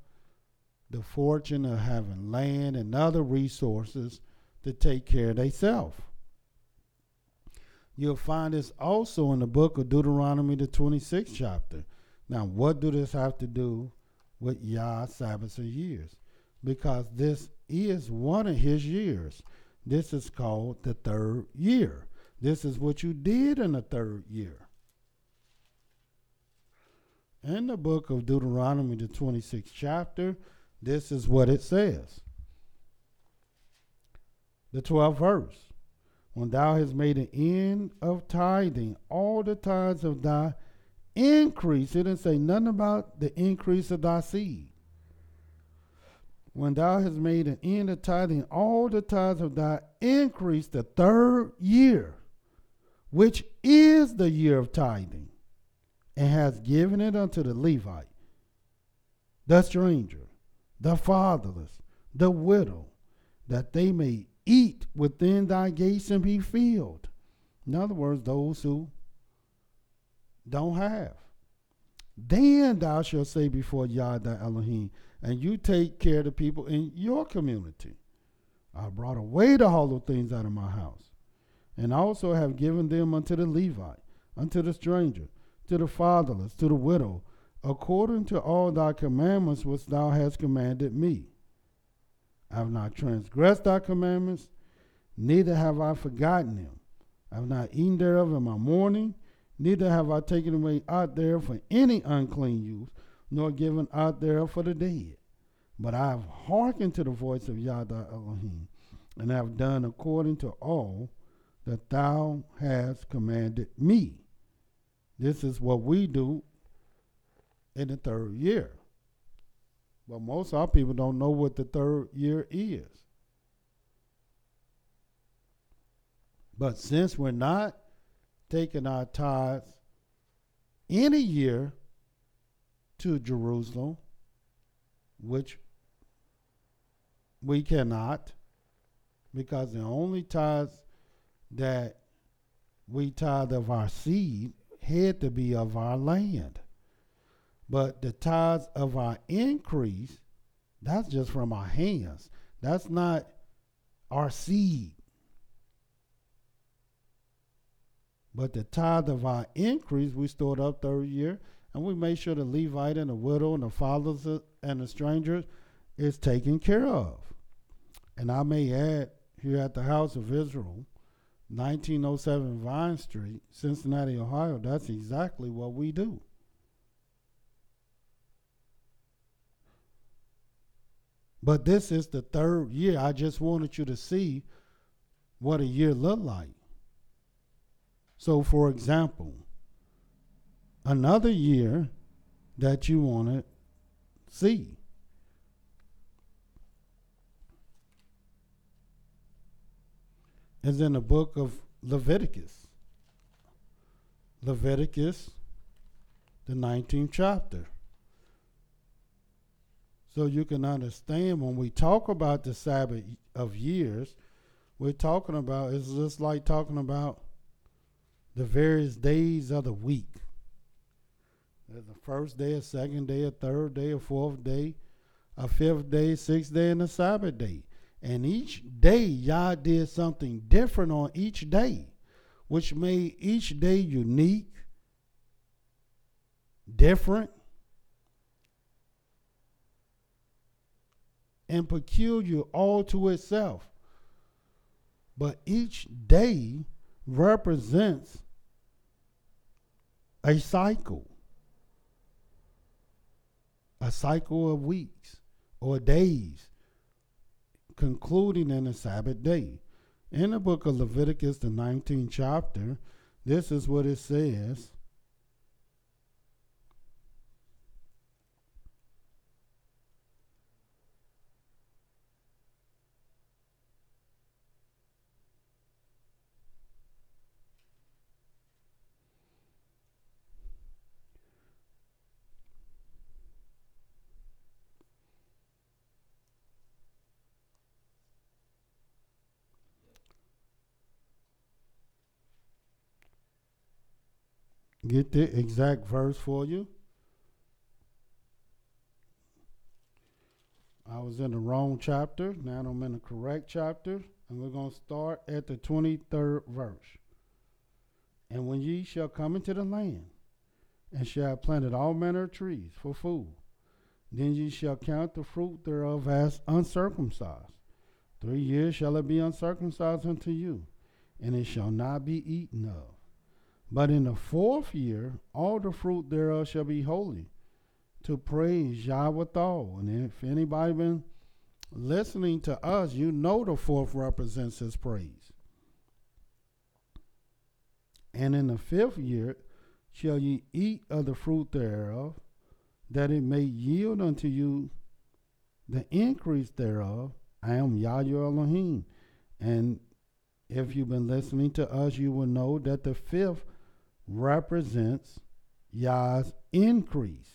the fortune of having land and other resources to take care of themselves. You'll find this also in the book of Deuteronomy, the 26th chapter. Now, what do this have to do with Yah's Sabbaths and years? Because this is one of his years. This is called the 3rd year. This is what you did in the 3rd year. In the book of Deuteronomy, the 26th chapter, this is what it says. The 12th verse. When thou hast made an end of tithing, all the tithes of thy increase, it didn't say nothing about the increase of thy seed. When thou hast made an end of tithing, all the tithes of thy increase the 3rd year, which is the year of tithing, and has given it unto the Levite, the stranger, the fatherless, the widow, that they may eat within thy gates and be filled. In other words, those who don't have. Then thou shalt say before Yah thy Elohim, and you take care of the people in your community. I brought away the hollow things out of my house, and also have given them unto the Levite, unto the stranger, to the fatherless, to the widow, according to all thy commandments which thou hast commanded me. I have not transgressed thy commandments, neither have I forgotten them. I have not eaten thereof in my mourning, neither have I taken away out there for any unclean use, nor given out thereof for the dead. But I have hearkened to the voice of Yah thy Elohim, and have done according to all that thou hast commanded me. This is what we do in the 3rd year. But most of our people don't know what the 3rd year is. But since we're not taking our tithes in a year to Jerusalem, which we cannot, because the only tithes that we tithe of our seed had to be of our land. But the tithes of our increase, that's just from our hands. That's not our seed. But the tithe of our increase, we stored up third year, and we made sure the Levite and the widow and the fathers and the strangers is taken care of. And I may add, here at the House of Israel, 1907 Vine Street, Cincinnati, Ohio, that's exactly what we do. But this is the third year. I just wanted you to see what a year looked like. So, for example, another year that you want to see. Is in the book of Leviticus. Leviticus, the 19th chapter. So you can understand when we talk about the Sabbath of years, we're talking about, it's just like talking about the various days of the week. There's a first day, a second day, a third day, a fourth day, a fifth day, sixth day, and a Sabbath day. And each day, Yah did something different on each day, which made each day unique, different, and peculiar all to itself. But each day represents a cycle of weeks or days, concluding in a Sabbath day. In the book of Leviticus, the 19th chapter, this is what it says. Get the exact verse for you. I was in the wrong chapter. Now I'm in the correct chapter. And we're going to start at the 23rd verse. And when ye shall come into the land, and shall have planted all manner of trees for food, then ye shall count the fruit thereof as uncircumcised. 3 years shall it be uncircumcised unto you, and it shall not be eaten of. But in the 4th year, all the fruit thereof shall be holy, to praise Yah withal. And if anybody been listening to us, you know the 4th represents his praise. And in the 5th year shall ye eat of the fruit thereof, that it may yield unto you the increase thereof. I am Yah your Elohim. And if you've been listening to us, you will know that the 5th represents Yah's increase.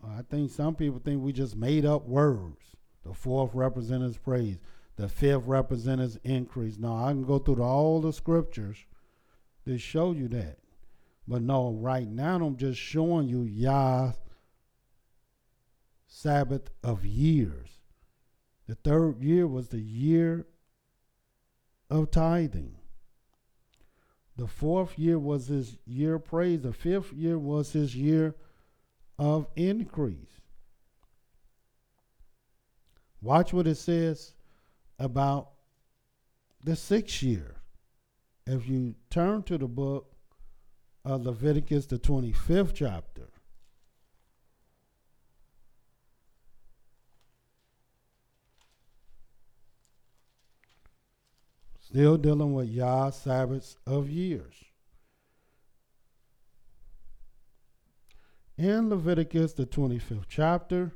I think some people think we just made up words. The 4th represents his praise. The 5th represents his increase. No, I can go through all the scriptures to show you that. But no, right now I'm just showing you Yah's Sabbath of years. The 3rd year was the year of tithing. The 4th year was his year of praise. The 5th year was his year of increase. Watch what it says about the 6th year. If you turn to the book of Leviticus, the 25th chapter. Still dealing with Yah's Sabbaths of years. In Leviticus, the 25th chapter,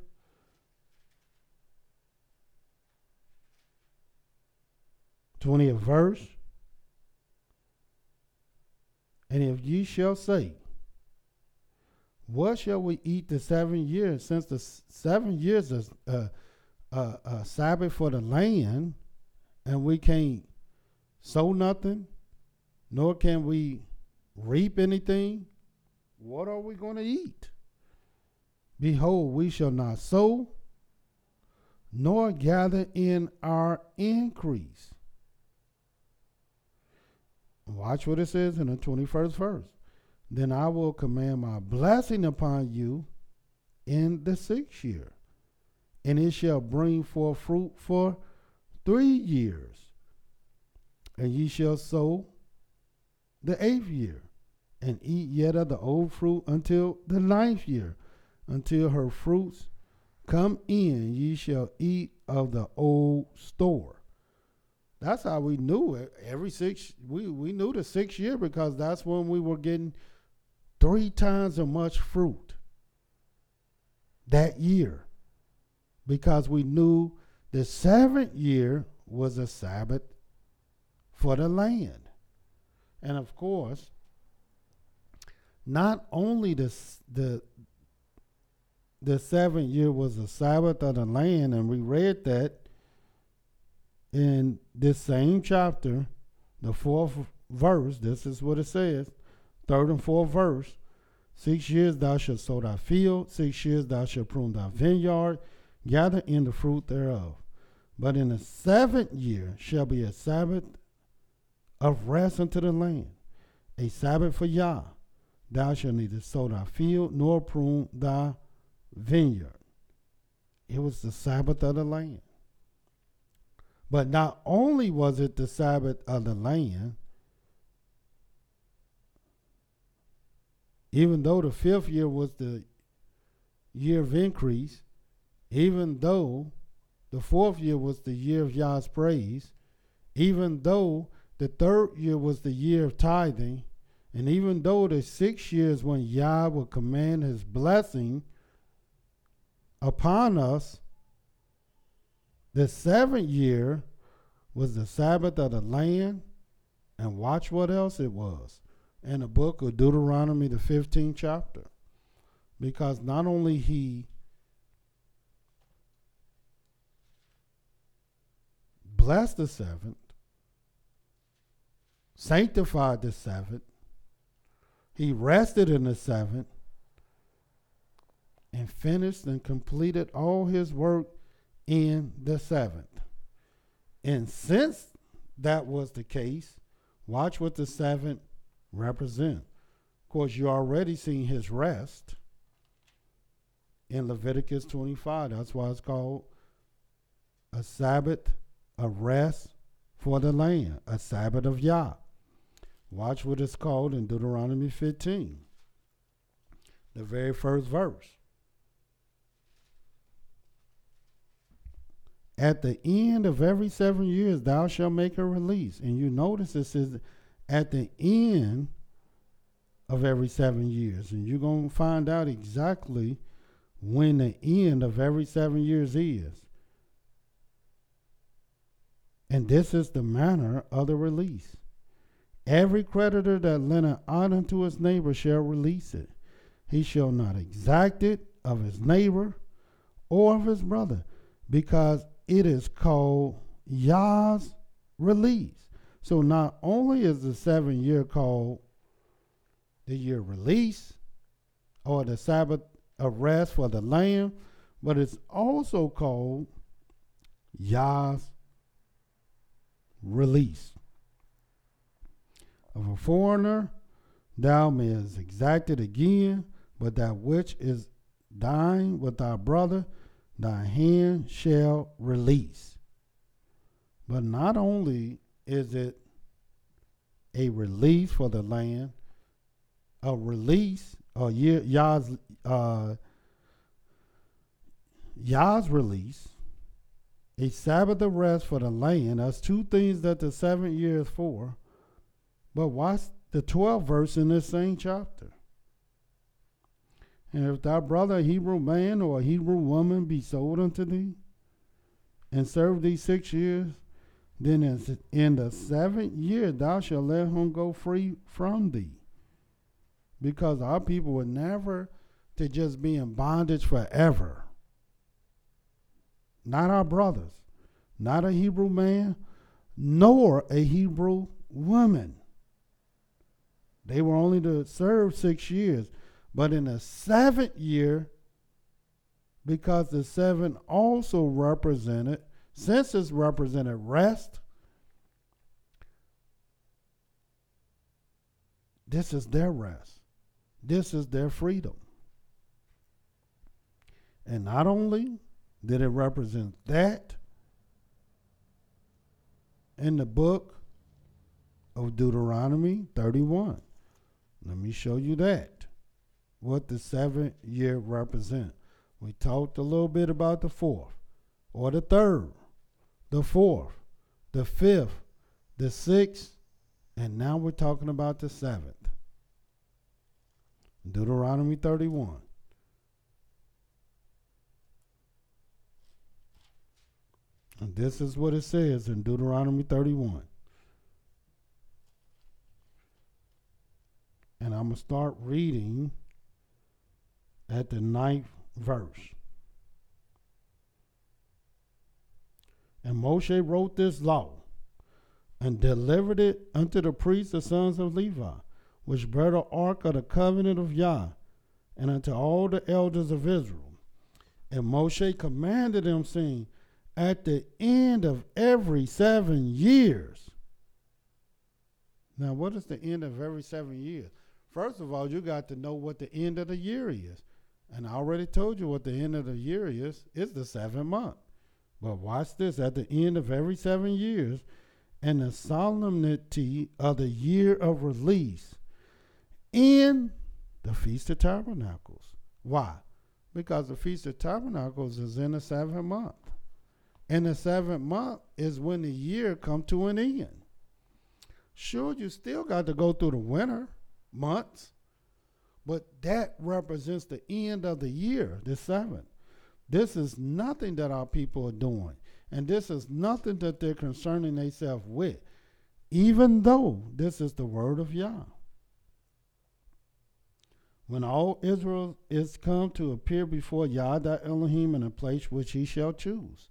'20th verse, and if ye shall say, what shall we eat the 7 years, since the 7 years is a Sabbath for the land, and we can't sow nothing, nor can we reap anything, what are we going to eat? Behold, we shall not sow, nor gather in our increase. Watch what it says in the 21st verse. Then I will command my blessing upon you in the 6th year, and it shall bring forth fruit for 3 years. And ye shall sow the 8th year, and eat yet of the old fruit until the 9th year. Until her fruits come in, ye shall eat of the old store. That's how we knew it. We knew the 6th year, because that's when we were getting 3 times as much fruit that year. Because we knew the 7th year was a Sabbath for the land. And of course, not only the 7th year was a Sabbath of the land, and we read that in this same chapter, the 4th verse. This is what it says, 3rd and 4th verse. 6 years thou shalt sow thy field, 6 years thou shalt prune thy vineyard, gather in the fruit thereof. But in the 7th year shall be a Sabbath of rest unto the land, a Sabbath for Yah. Thou shalt neither sow thy field nor prune thy vineyard. It was the Sabbath of the land. But not only was it the Sabbath of the land, even though the 5th year was the year of increase, even though the 4th year was the year of Yah's praise, even though the 3rd year was the year of tithing, and even though the 6th year is when Yah will command his blessing upon us, the 7th year was the Sabbath of the land. And watch what else it was in the book of Deuteronomy, the 15th chapter. Because not only he blessed the 7th, sanctified the 7th, he rested in the 7th, and finished and completed all his work in the 7th. And since that was the case, watch what the 7th represents. Of course, you already seen his rest in Leviticus 25. That's why it's called a Sabbath of rest for the land, a Sabbath of Yah. Watch what it's called in Deuteronomy 15, the very first verse. At the end of every 7 years, thou shalt make a release. And you notice it says at the end of every 7 years. And you're going to find out exactly when the end of every 7 years is. And this is the manner of the release. Every creditor that lendeth aught unto his neighbor shall release it. He shall not exact it of his neighbor or of his brother, because it is called Yah's release. So not only is the 7th year called the year release, or the Sabbath of rest for the land, but it's also called Yah's release. Of a foreigner thou mayest exact it again, but that which is thine with thy brother, thy hand shall release. But not only is it a release for the land, a release, or Yah's release, a Sabbath of rest for the land. That's two things that the 7th year is for. But watch the 12th verse in this same chapter. And if thy brother, a Hebrew man or a Hebrew woman, be sold unto thee, and serve thee 6 years, then in the 7th year thou shalt let him go free from thee. Because our people were never to just be in bondage forever. Not our brothers, not a Hebrew man, nor a Hebrew woman. They were only to serve 6 years. But in the 7th year, because the 7 also represented, census represented rest, this is their rest. This is their freedom. And not only did it represent that, in the book of Deuteronomy 31. Let me show you that, what the 7th year represents. We talked a little bit about the 4th, or the 3rd, the 4th, the 5th, the 6th, and now we're talking about the 7th. Deuteronomy 31. And this is what it says in Deuteronomy 31. And I'm going to start reading at the 9th verse. And Moshe wrote this law and delivered it unto the priests, the sons of Levi, which bear the ark of the covenant of Yah, and unto all the elders of Israel. And Moshe commanded them, saying, at the end of every 7 years. Now, what is the end of every 7 years? First of all, you got to know what the end of the year is. And I already told you what the end of the year is. It's the 7th month. But watch this. At the end of every 7 years, and the solemnity of the year of release in the Feast of Tabernacles. Why? Because the Feast of Tabernacles is in the 7th month. And the 7th month is when the year come to an end. Sure, you still got to go through the winter months, but that represents the end of the year, the 7th. This is nothing that our people are doing. And this is nothing that they're concerning themselves with, even though this is the word of Yah. When all Israel is come to appear before Yah thy Elohim in a place which he shall choose,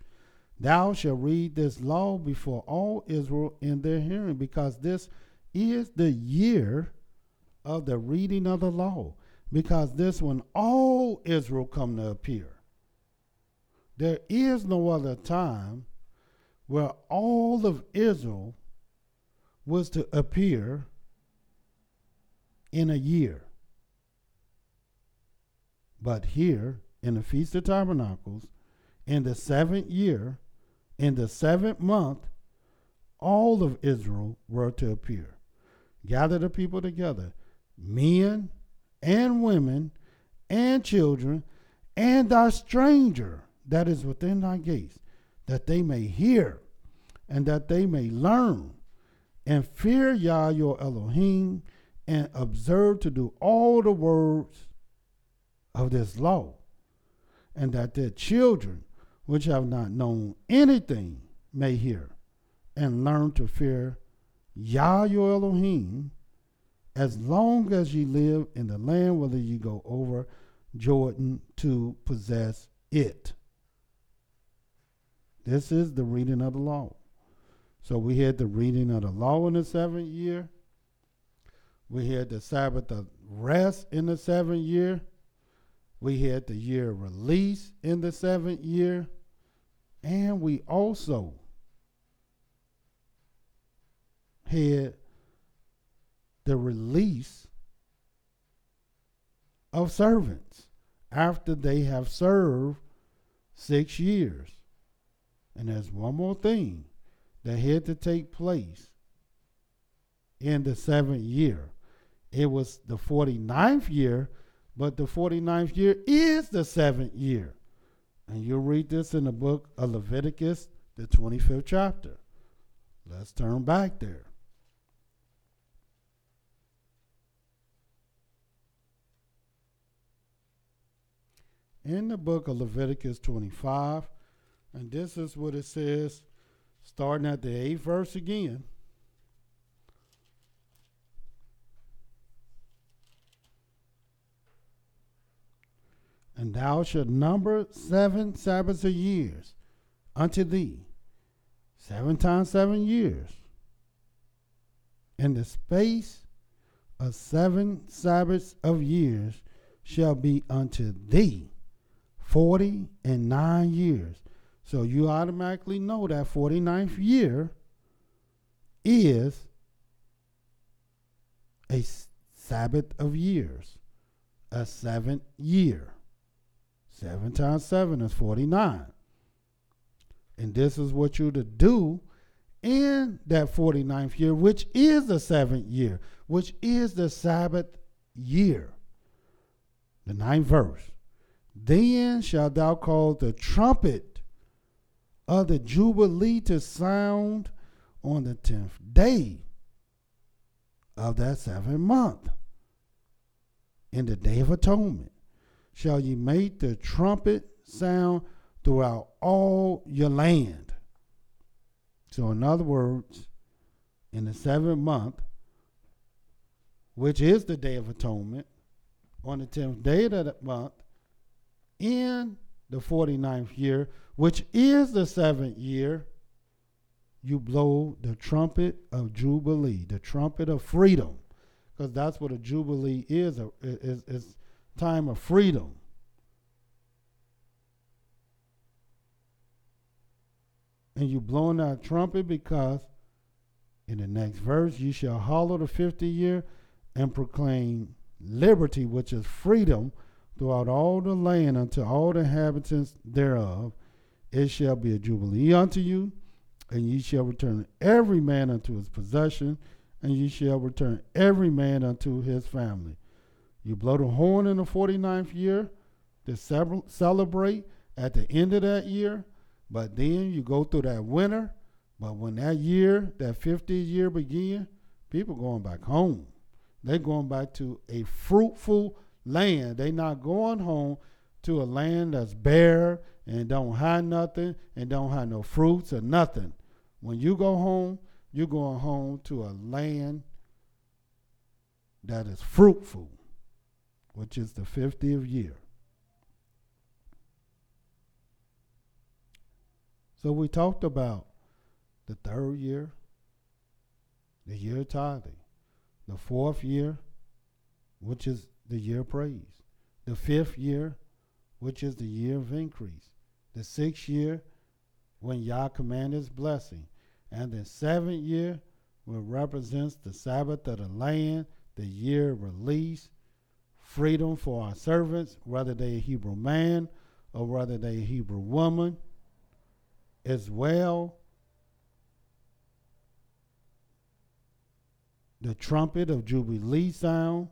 thou shalt read this law before all Israel in their hearing, because this is the year of the reading of the law, because this when all Israel come to appear. There is no other time where all of Israel was to appear in a year. But here, in the Feast of Tabernacles, in the 7th year, in the 7th month, all of Israel were to appear. Gather the people together, men and women and children, and thy stranger that is within thy gates, that they may hear and that they may learn and fear Yah your Elohim, and observe to do all the words of this law, and that their children which have not known anything may hear and learn to fear Yah your Elohim, as long as ye live in the land whither ye go over Jordan to possess it. This is the reading of the law. So we had the reading of the law in the 7th year. We had the Sabbath of rest in the 7th year. We had the year of release in the 7th year. And we also had the release of servants after they have served 6 years. And there's one more thing that had to take place in the 7th year. It was the 49th year, but the 49th year is the 7th year. And you'll read this in the book of Leviticus, the 25th chapter. Let's turn back there. In the book of Leviticus 25, and this is what it says, starting at the 8th verse again. And thou shalt number 7 Sabbaths a year unto thee, 7 times 7 years. In the space of 7 Sabbaths of years shall be unto thee 40 and 9 years. So you automatically know that 49th year is a Sabbath of years, a 7th year. 7 times 7 is 49. And this is what you're to do in that 49th year, which is the 7th year, which is the Sabbath year. The 9th verse. Then shalt thou cause the trumpet of the Jubilee to sound on the 10th day of that 7th month. In the day of atonement shall ye make the trumpet sound throughout all your land. So in other words, in the 7th month, which is the day of atonement, on the 10th day of that month, in the 49th year, which is the 7th year, you blow the trumpet of Jubilee, the trumpet of freedom, because that's what a Jubilee is time of freedom. And you blowing that trumpet because in the next verse, you shall hallow the 50th year and proclaim liberty, which is freedom, throughout all the land unto all the inhabitants thereof. It shall be a jubilee unto you, and ye shall return every man unto his possession, and ye shall return every man unto his family. You blow the horn in the 49th year to celebrate at the end of that year, but then you go through that winter. But when that year, that 50th year begins, people going back home. They're going back to a fruitful land. They're not going home to a land that's bare and don't have nothing and don't have no fruits or nothing. When you go home, you're going home to a land that is fruitful, which is the 50th year. So we talked about the 3rd year, the year of tithing, the 4th year, which is the year of praise, the 5th year, which is the year of increase, the 6th year, when Yah commanded his blessing, and the 7th year, which represents the Sabbath of the land, the year of release, freedom for our servants, whether they a Hebrew man or whether they a Hebrew woman, as well the trumpet of Jubilee sound,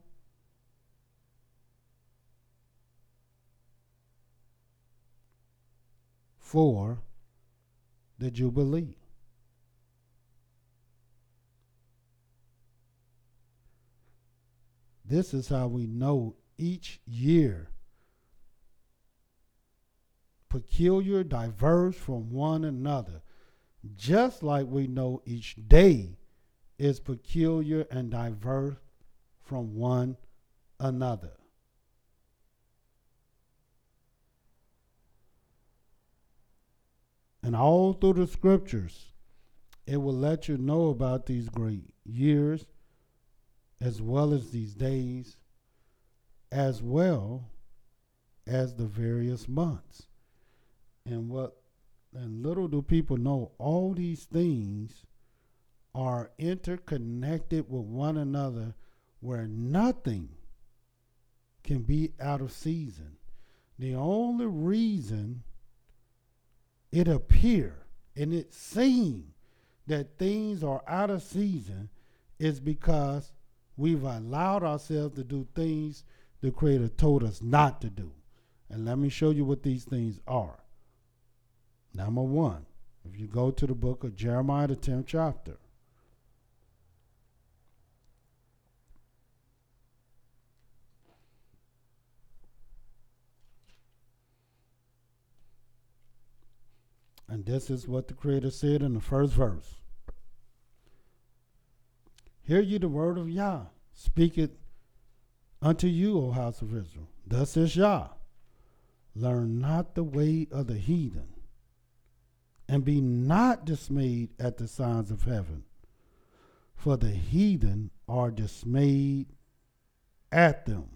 for the Jubilee. This is how we know each year peculiar, diverse from one another, just like we know each day is peculiar and diverse from one another. And all through the scriptures, it will let you know about these great years, as well as these days, as well as the various months. And little do people know, all these things are interconnected with one another, where nothing can be out of season. The only reason it appear and it seem that things are out of season is because we've allowed ourselves to do things the Creator told us not to do. And let me show you what these things are. Number 1, if you go to the book of Jeremiah, the 10th chapter. And this is what the Creator said in the first verse. Hear ye the word of Yah, speak it unto you, O house of Israel. Thus says Yah, learn not the way of the heathen, and be not dismayed at the signs of heaven, for the heathen are dismayed at them.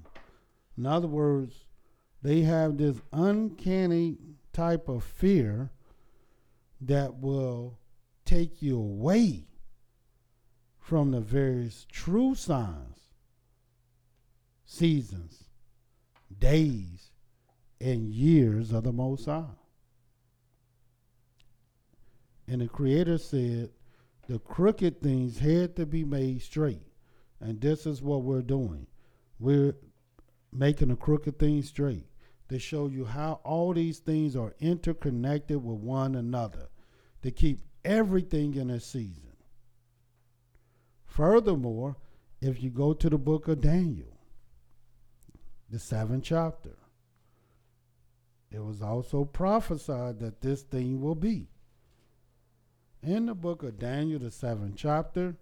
In other words, they have this uncanny type of fear that will take you away from the various true signs, seasons, days, and years of the Most High. And the Creator said, the crooked things had to be made straight. And this is what we're doing. We're making the crooked things straight to show you how all these things are interconnected with one another, to keep everything in a season. Furthermore, if you go to the book of Daniel, the 7th chapter, it was also prophesied that this thing will be. In the book of Daniel, the 7th chapter,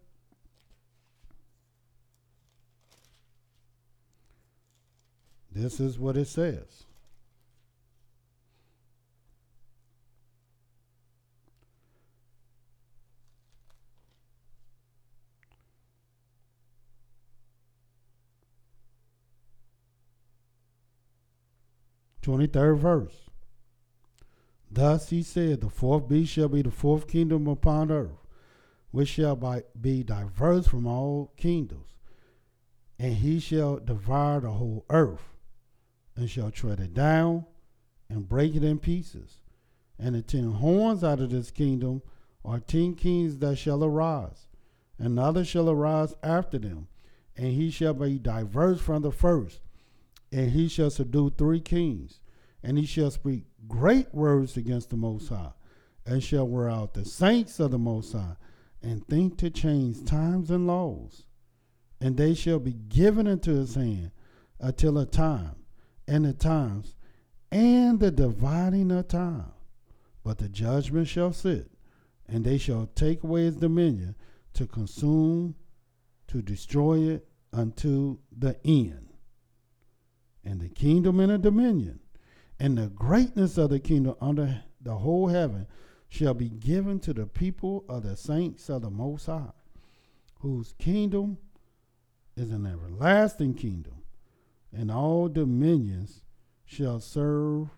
this is what it says. "23rd verse. Thus he said, the fourth beast shall be the fourth kingdom upon earth, which shall be diverse from all kingdoms, and he shall devour the whole earth, and shall tread it down, and break it in pieces. And the 10 horns out of this kingdom are 10 kings that shall arise, and others shall arise after them, and he shall be diverse from the first, and he shall subdue 3 kings, and he shall speak great words against the Most High, and shall wear out the saints of the Most High, and think to change times and laws. And they shall be given into his hand until a time, and the times, and the dividing of time. But the judgment shall sit, and they shall take away his dominion, to consume, to destroy it unto the end. And the kingdom and the dominion, and the greatness of the kingdom under the whole heaven shall be given to the people of the saints of the Most High, whose kingdom is an everlasting kingdom, and all dominions shall serve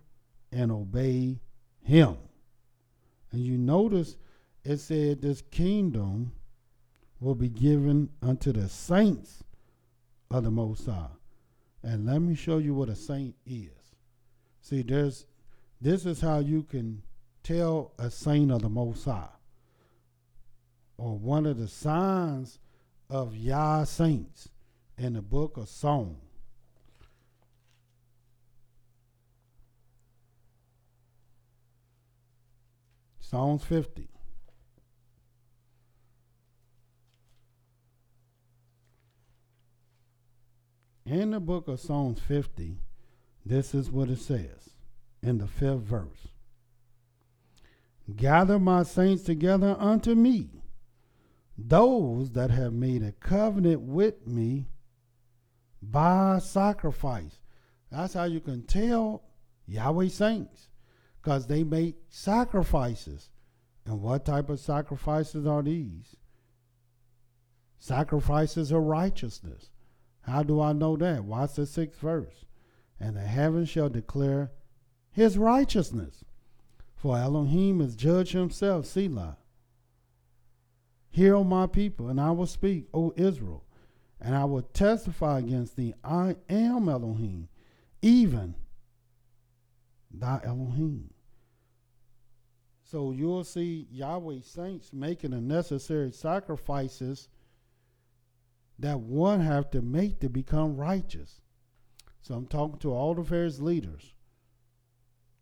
and obey him." And you notice it said this kingdom will be given unto the saints of the Most High. And let me show you what a saint is. See, this is how you can tell a saint of the Most High, or one of the signs of Yah saints in the book of Psalms. Psalms 50. In the book of Psalms 50, this is what it says in the 5th verse. "Gather my saints together unto me, those that have made a covenant with me by sacrifice." That's how you can tell Yahweh saints, because they make sacrifices. And what type of sacrifices are these? Sacrifices of righteousness. How do I know that? Watch the 6th verse. "And the heavens shall declare his righteousness, for Elohim has judged himself, Selah. Hear, O my people, and I will speak, O Israel, and I will testify against thee. I am Elohim, even thy Elohim." So you'll see Yahweh saints making the necessary sacrifices that one have to make to become righteous. So I'm talking to all the various leaders,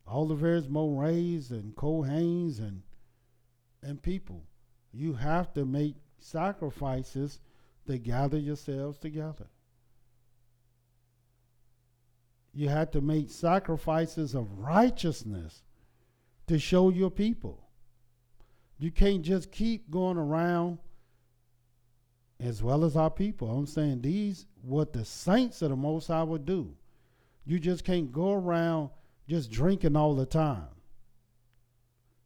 all the various Mowrehs and Kohanes and people. You have to make sacrifices to gather yourselves together. You have to make sacrifices of righteousness to show your people. You can't just keep going around, as well as our people. I'm saying these, what the saints of the Most High would do. You just can't go around just drinking all the time.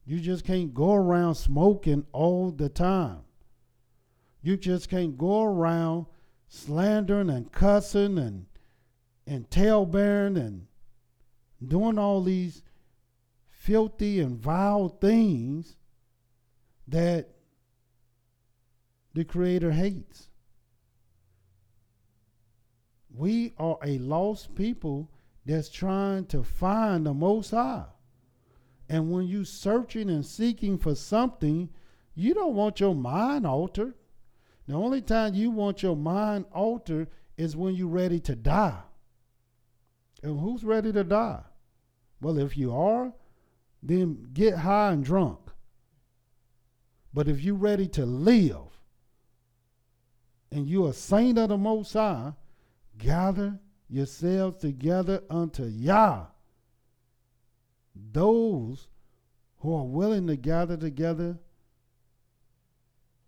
You just can't go around smoking all the time. You just can't go around slandering and cussing and talebearing and doing all these filthy and vile things that the Creator hates. We are a lost people that's trying to find the Most High. And when you searching and seeking for something, you don't want your mind altered. The only time you want your mind altered is when you're ready to die. And who's ready to die? Well, if you are, then get high and drunk. But if you're ready to live and you're a saint of the Most High, gather yourselves together unto Yah. Those who are willing to gather together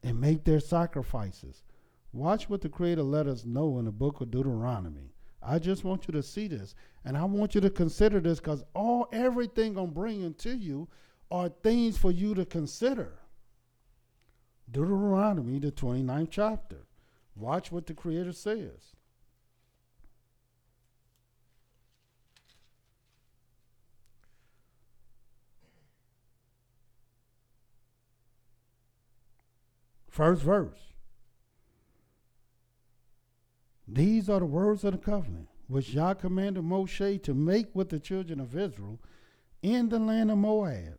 and make their sacrifices. Watch what the Creator let us know in the book of Deuteronomy. I just want you to see this, and I want you to consider this, because everything I'm bringing to you are things for you to consider. Deuteronomy, the 29th chapter. Watch what the Creator says. First verse. These are the words of the covenant, which Yah commanded Moshe to make with the children of Israel in the land of Moab,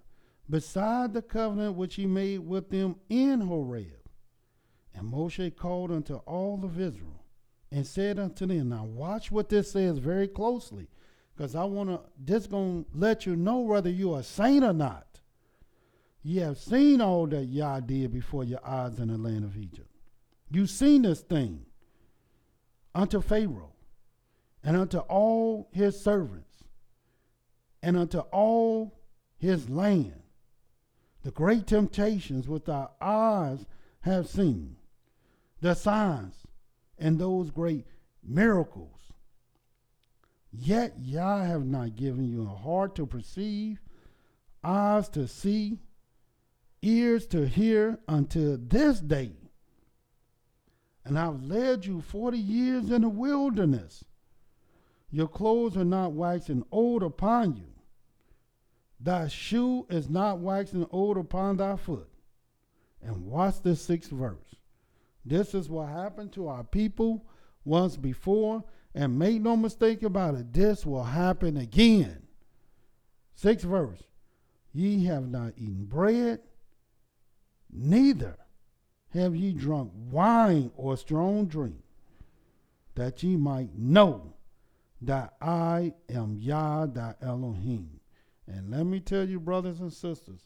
beside the covenant which he made with them in Horeb. And Moshe called unto all of Israel and said unto them, now watch what this says very closely, because this going to let you know whether you're a saint or not. Ye have seen all that Yah did before your eyes in the land of Egypt. You've seen this thing unto Pharaoh and unto all his servants and unto all his land. The great temptations which our eyes have seen, the signs and those great miracles. Yet Yah have not given you a heart to perceive, eyes to see, ears to hear until this day. And I've led you 40 years in the wilderness. Your clothes are not waxing old upon you. Thy shoe is not waxing old upon thy foot. And watch this 6th verse. This is what happened to our people once before, and make no mistake about it, this will happen again. 6th verse. Ye have not eaten bread, neither have ye drunk wine or strong drink, that ye might know that I am Yah thy Elohim. And let me tell you, brothers and sisters,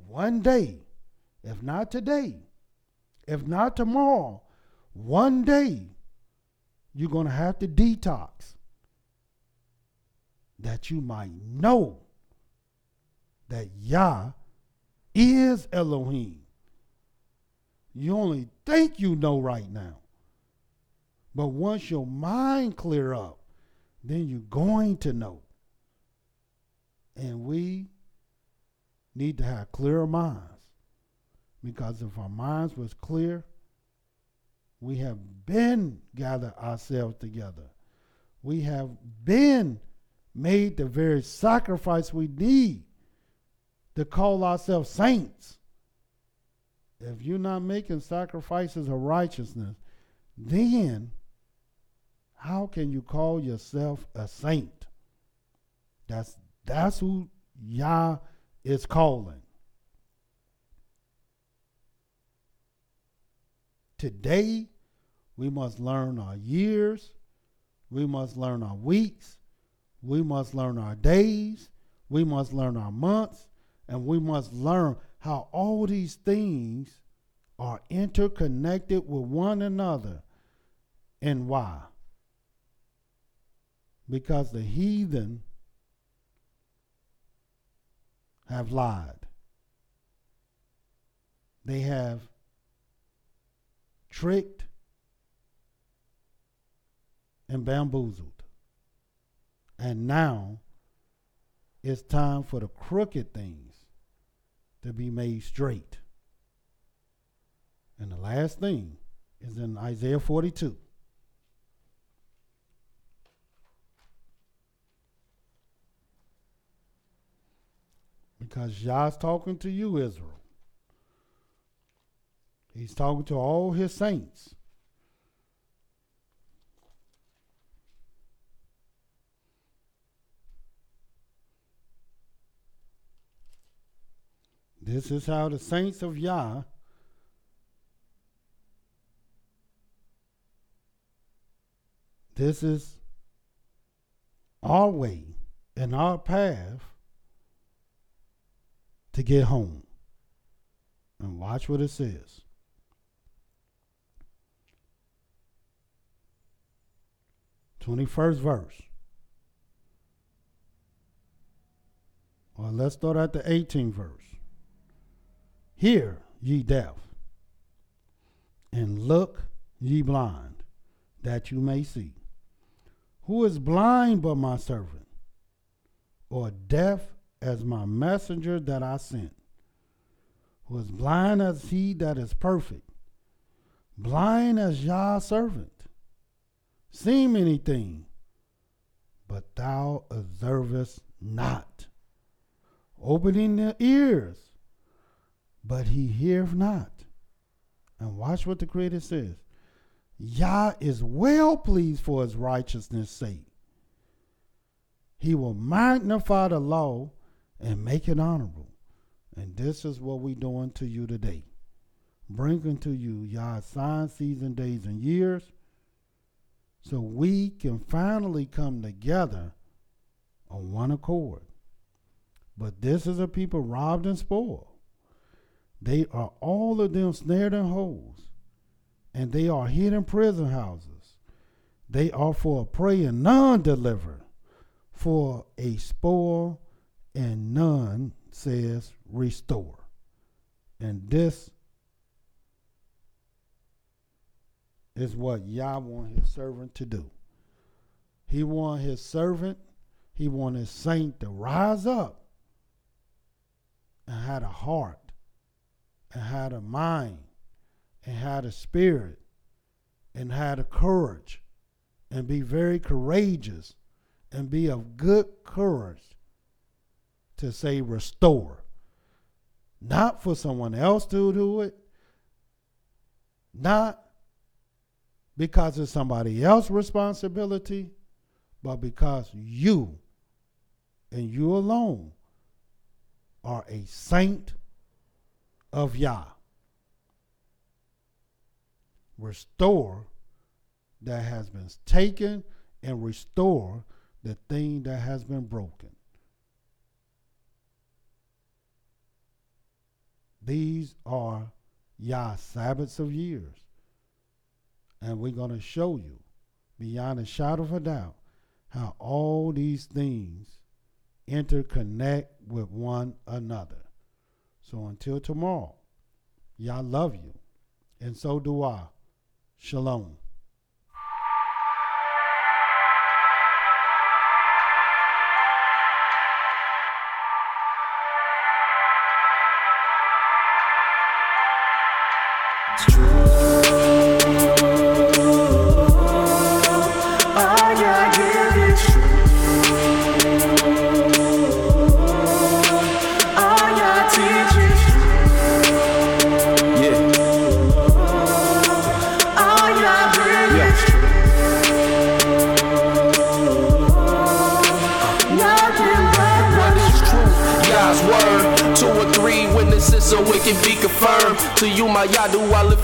one day, if not today, if not tomorrow, one day, you're going to have to detox, that you might know that Yah is Elohim. You only think you know right now. But once your mind clear up, then you're going to know. And we need to have clearer minds. Because if our minds was clear, we have been gathered ourselves together. We have been made the very sacrifice we need to call ourselves saints. If you're not making sacrifices of righteousness, then how can you call yourself a saint? That's who Yah is calling. Today, we must learn our years. We must learn our weeks. We must learn our days. We must learn our months. And we must learn how all these things are interconnected with one another. And why? Because the heathen have lied. They have tricked and bamboozled. And now it's time for the crooked things to be made straight. And the last thing is in Isaiah 42. Because Yah's talking to you, Israel. He's talking to all his saints. This is how the saints of Yah this is our way and our path to get home. And watch what it says. "21st verse. Well, let's start at the 18th verse. "Hear, ye deaf, and look, ye blind, that you may see. Who is blind but my servant, or deaf as my messenger that I sent? Who is blind as he that is perfect, blind as Yah's servant? Seem anything, but thou observest not. Opening their ears, but he heareth not." And watch what the Creator says. "Yah is well pleased for his righteousness' sake. He will magnify the law and make it honorable." And this is what we're doing to you today. Bringing to you Yah's signs, seasons, days, and years, so we can finally come together on one accord. But this is a people robbed and spoiled. They are all of them snared in holes, and they are hid in prison houses. They are for a prey and none deliver, for a spoil and none says restore. And this is what Yah wants his servant to do. He wants his servant, he wants his saint to rise up and have a heart, and had a mind, and had a spirit, and had a courage, and be very courageous, and be of good courage to say restore. Not for someone else to do it, not because it's somebody else's responsibility, but because you and you alone are a saint of Yah. Restore that has been taken, and restore the thing that has been broken. These are Yah's Sabbaths of years. And we're going to show you, beyond a shadow of a doubt, how all these things interconnect with one another. So until tomorrow, Yah love you, and so do I. Shalom. It's true. All Yah give is true. All Yah teach is true. Yeah. All Yah bring is true. What is true? Yah's word. 2 or 3 witnesses so it can be confirmed. To you, my Yah, do I live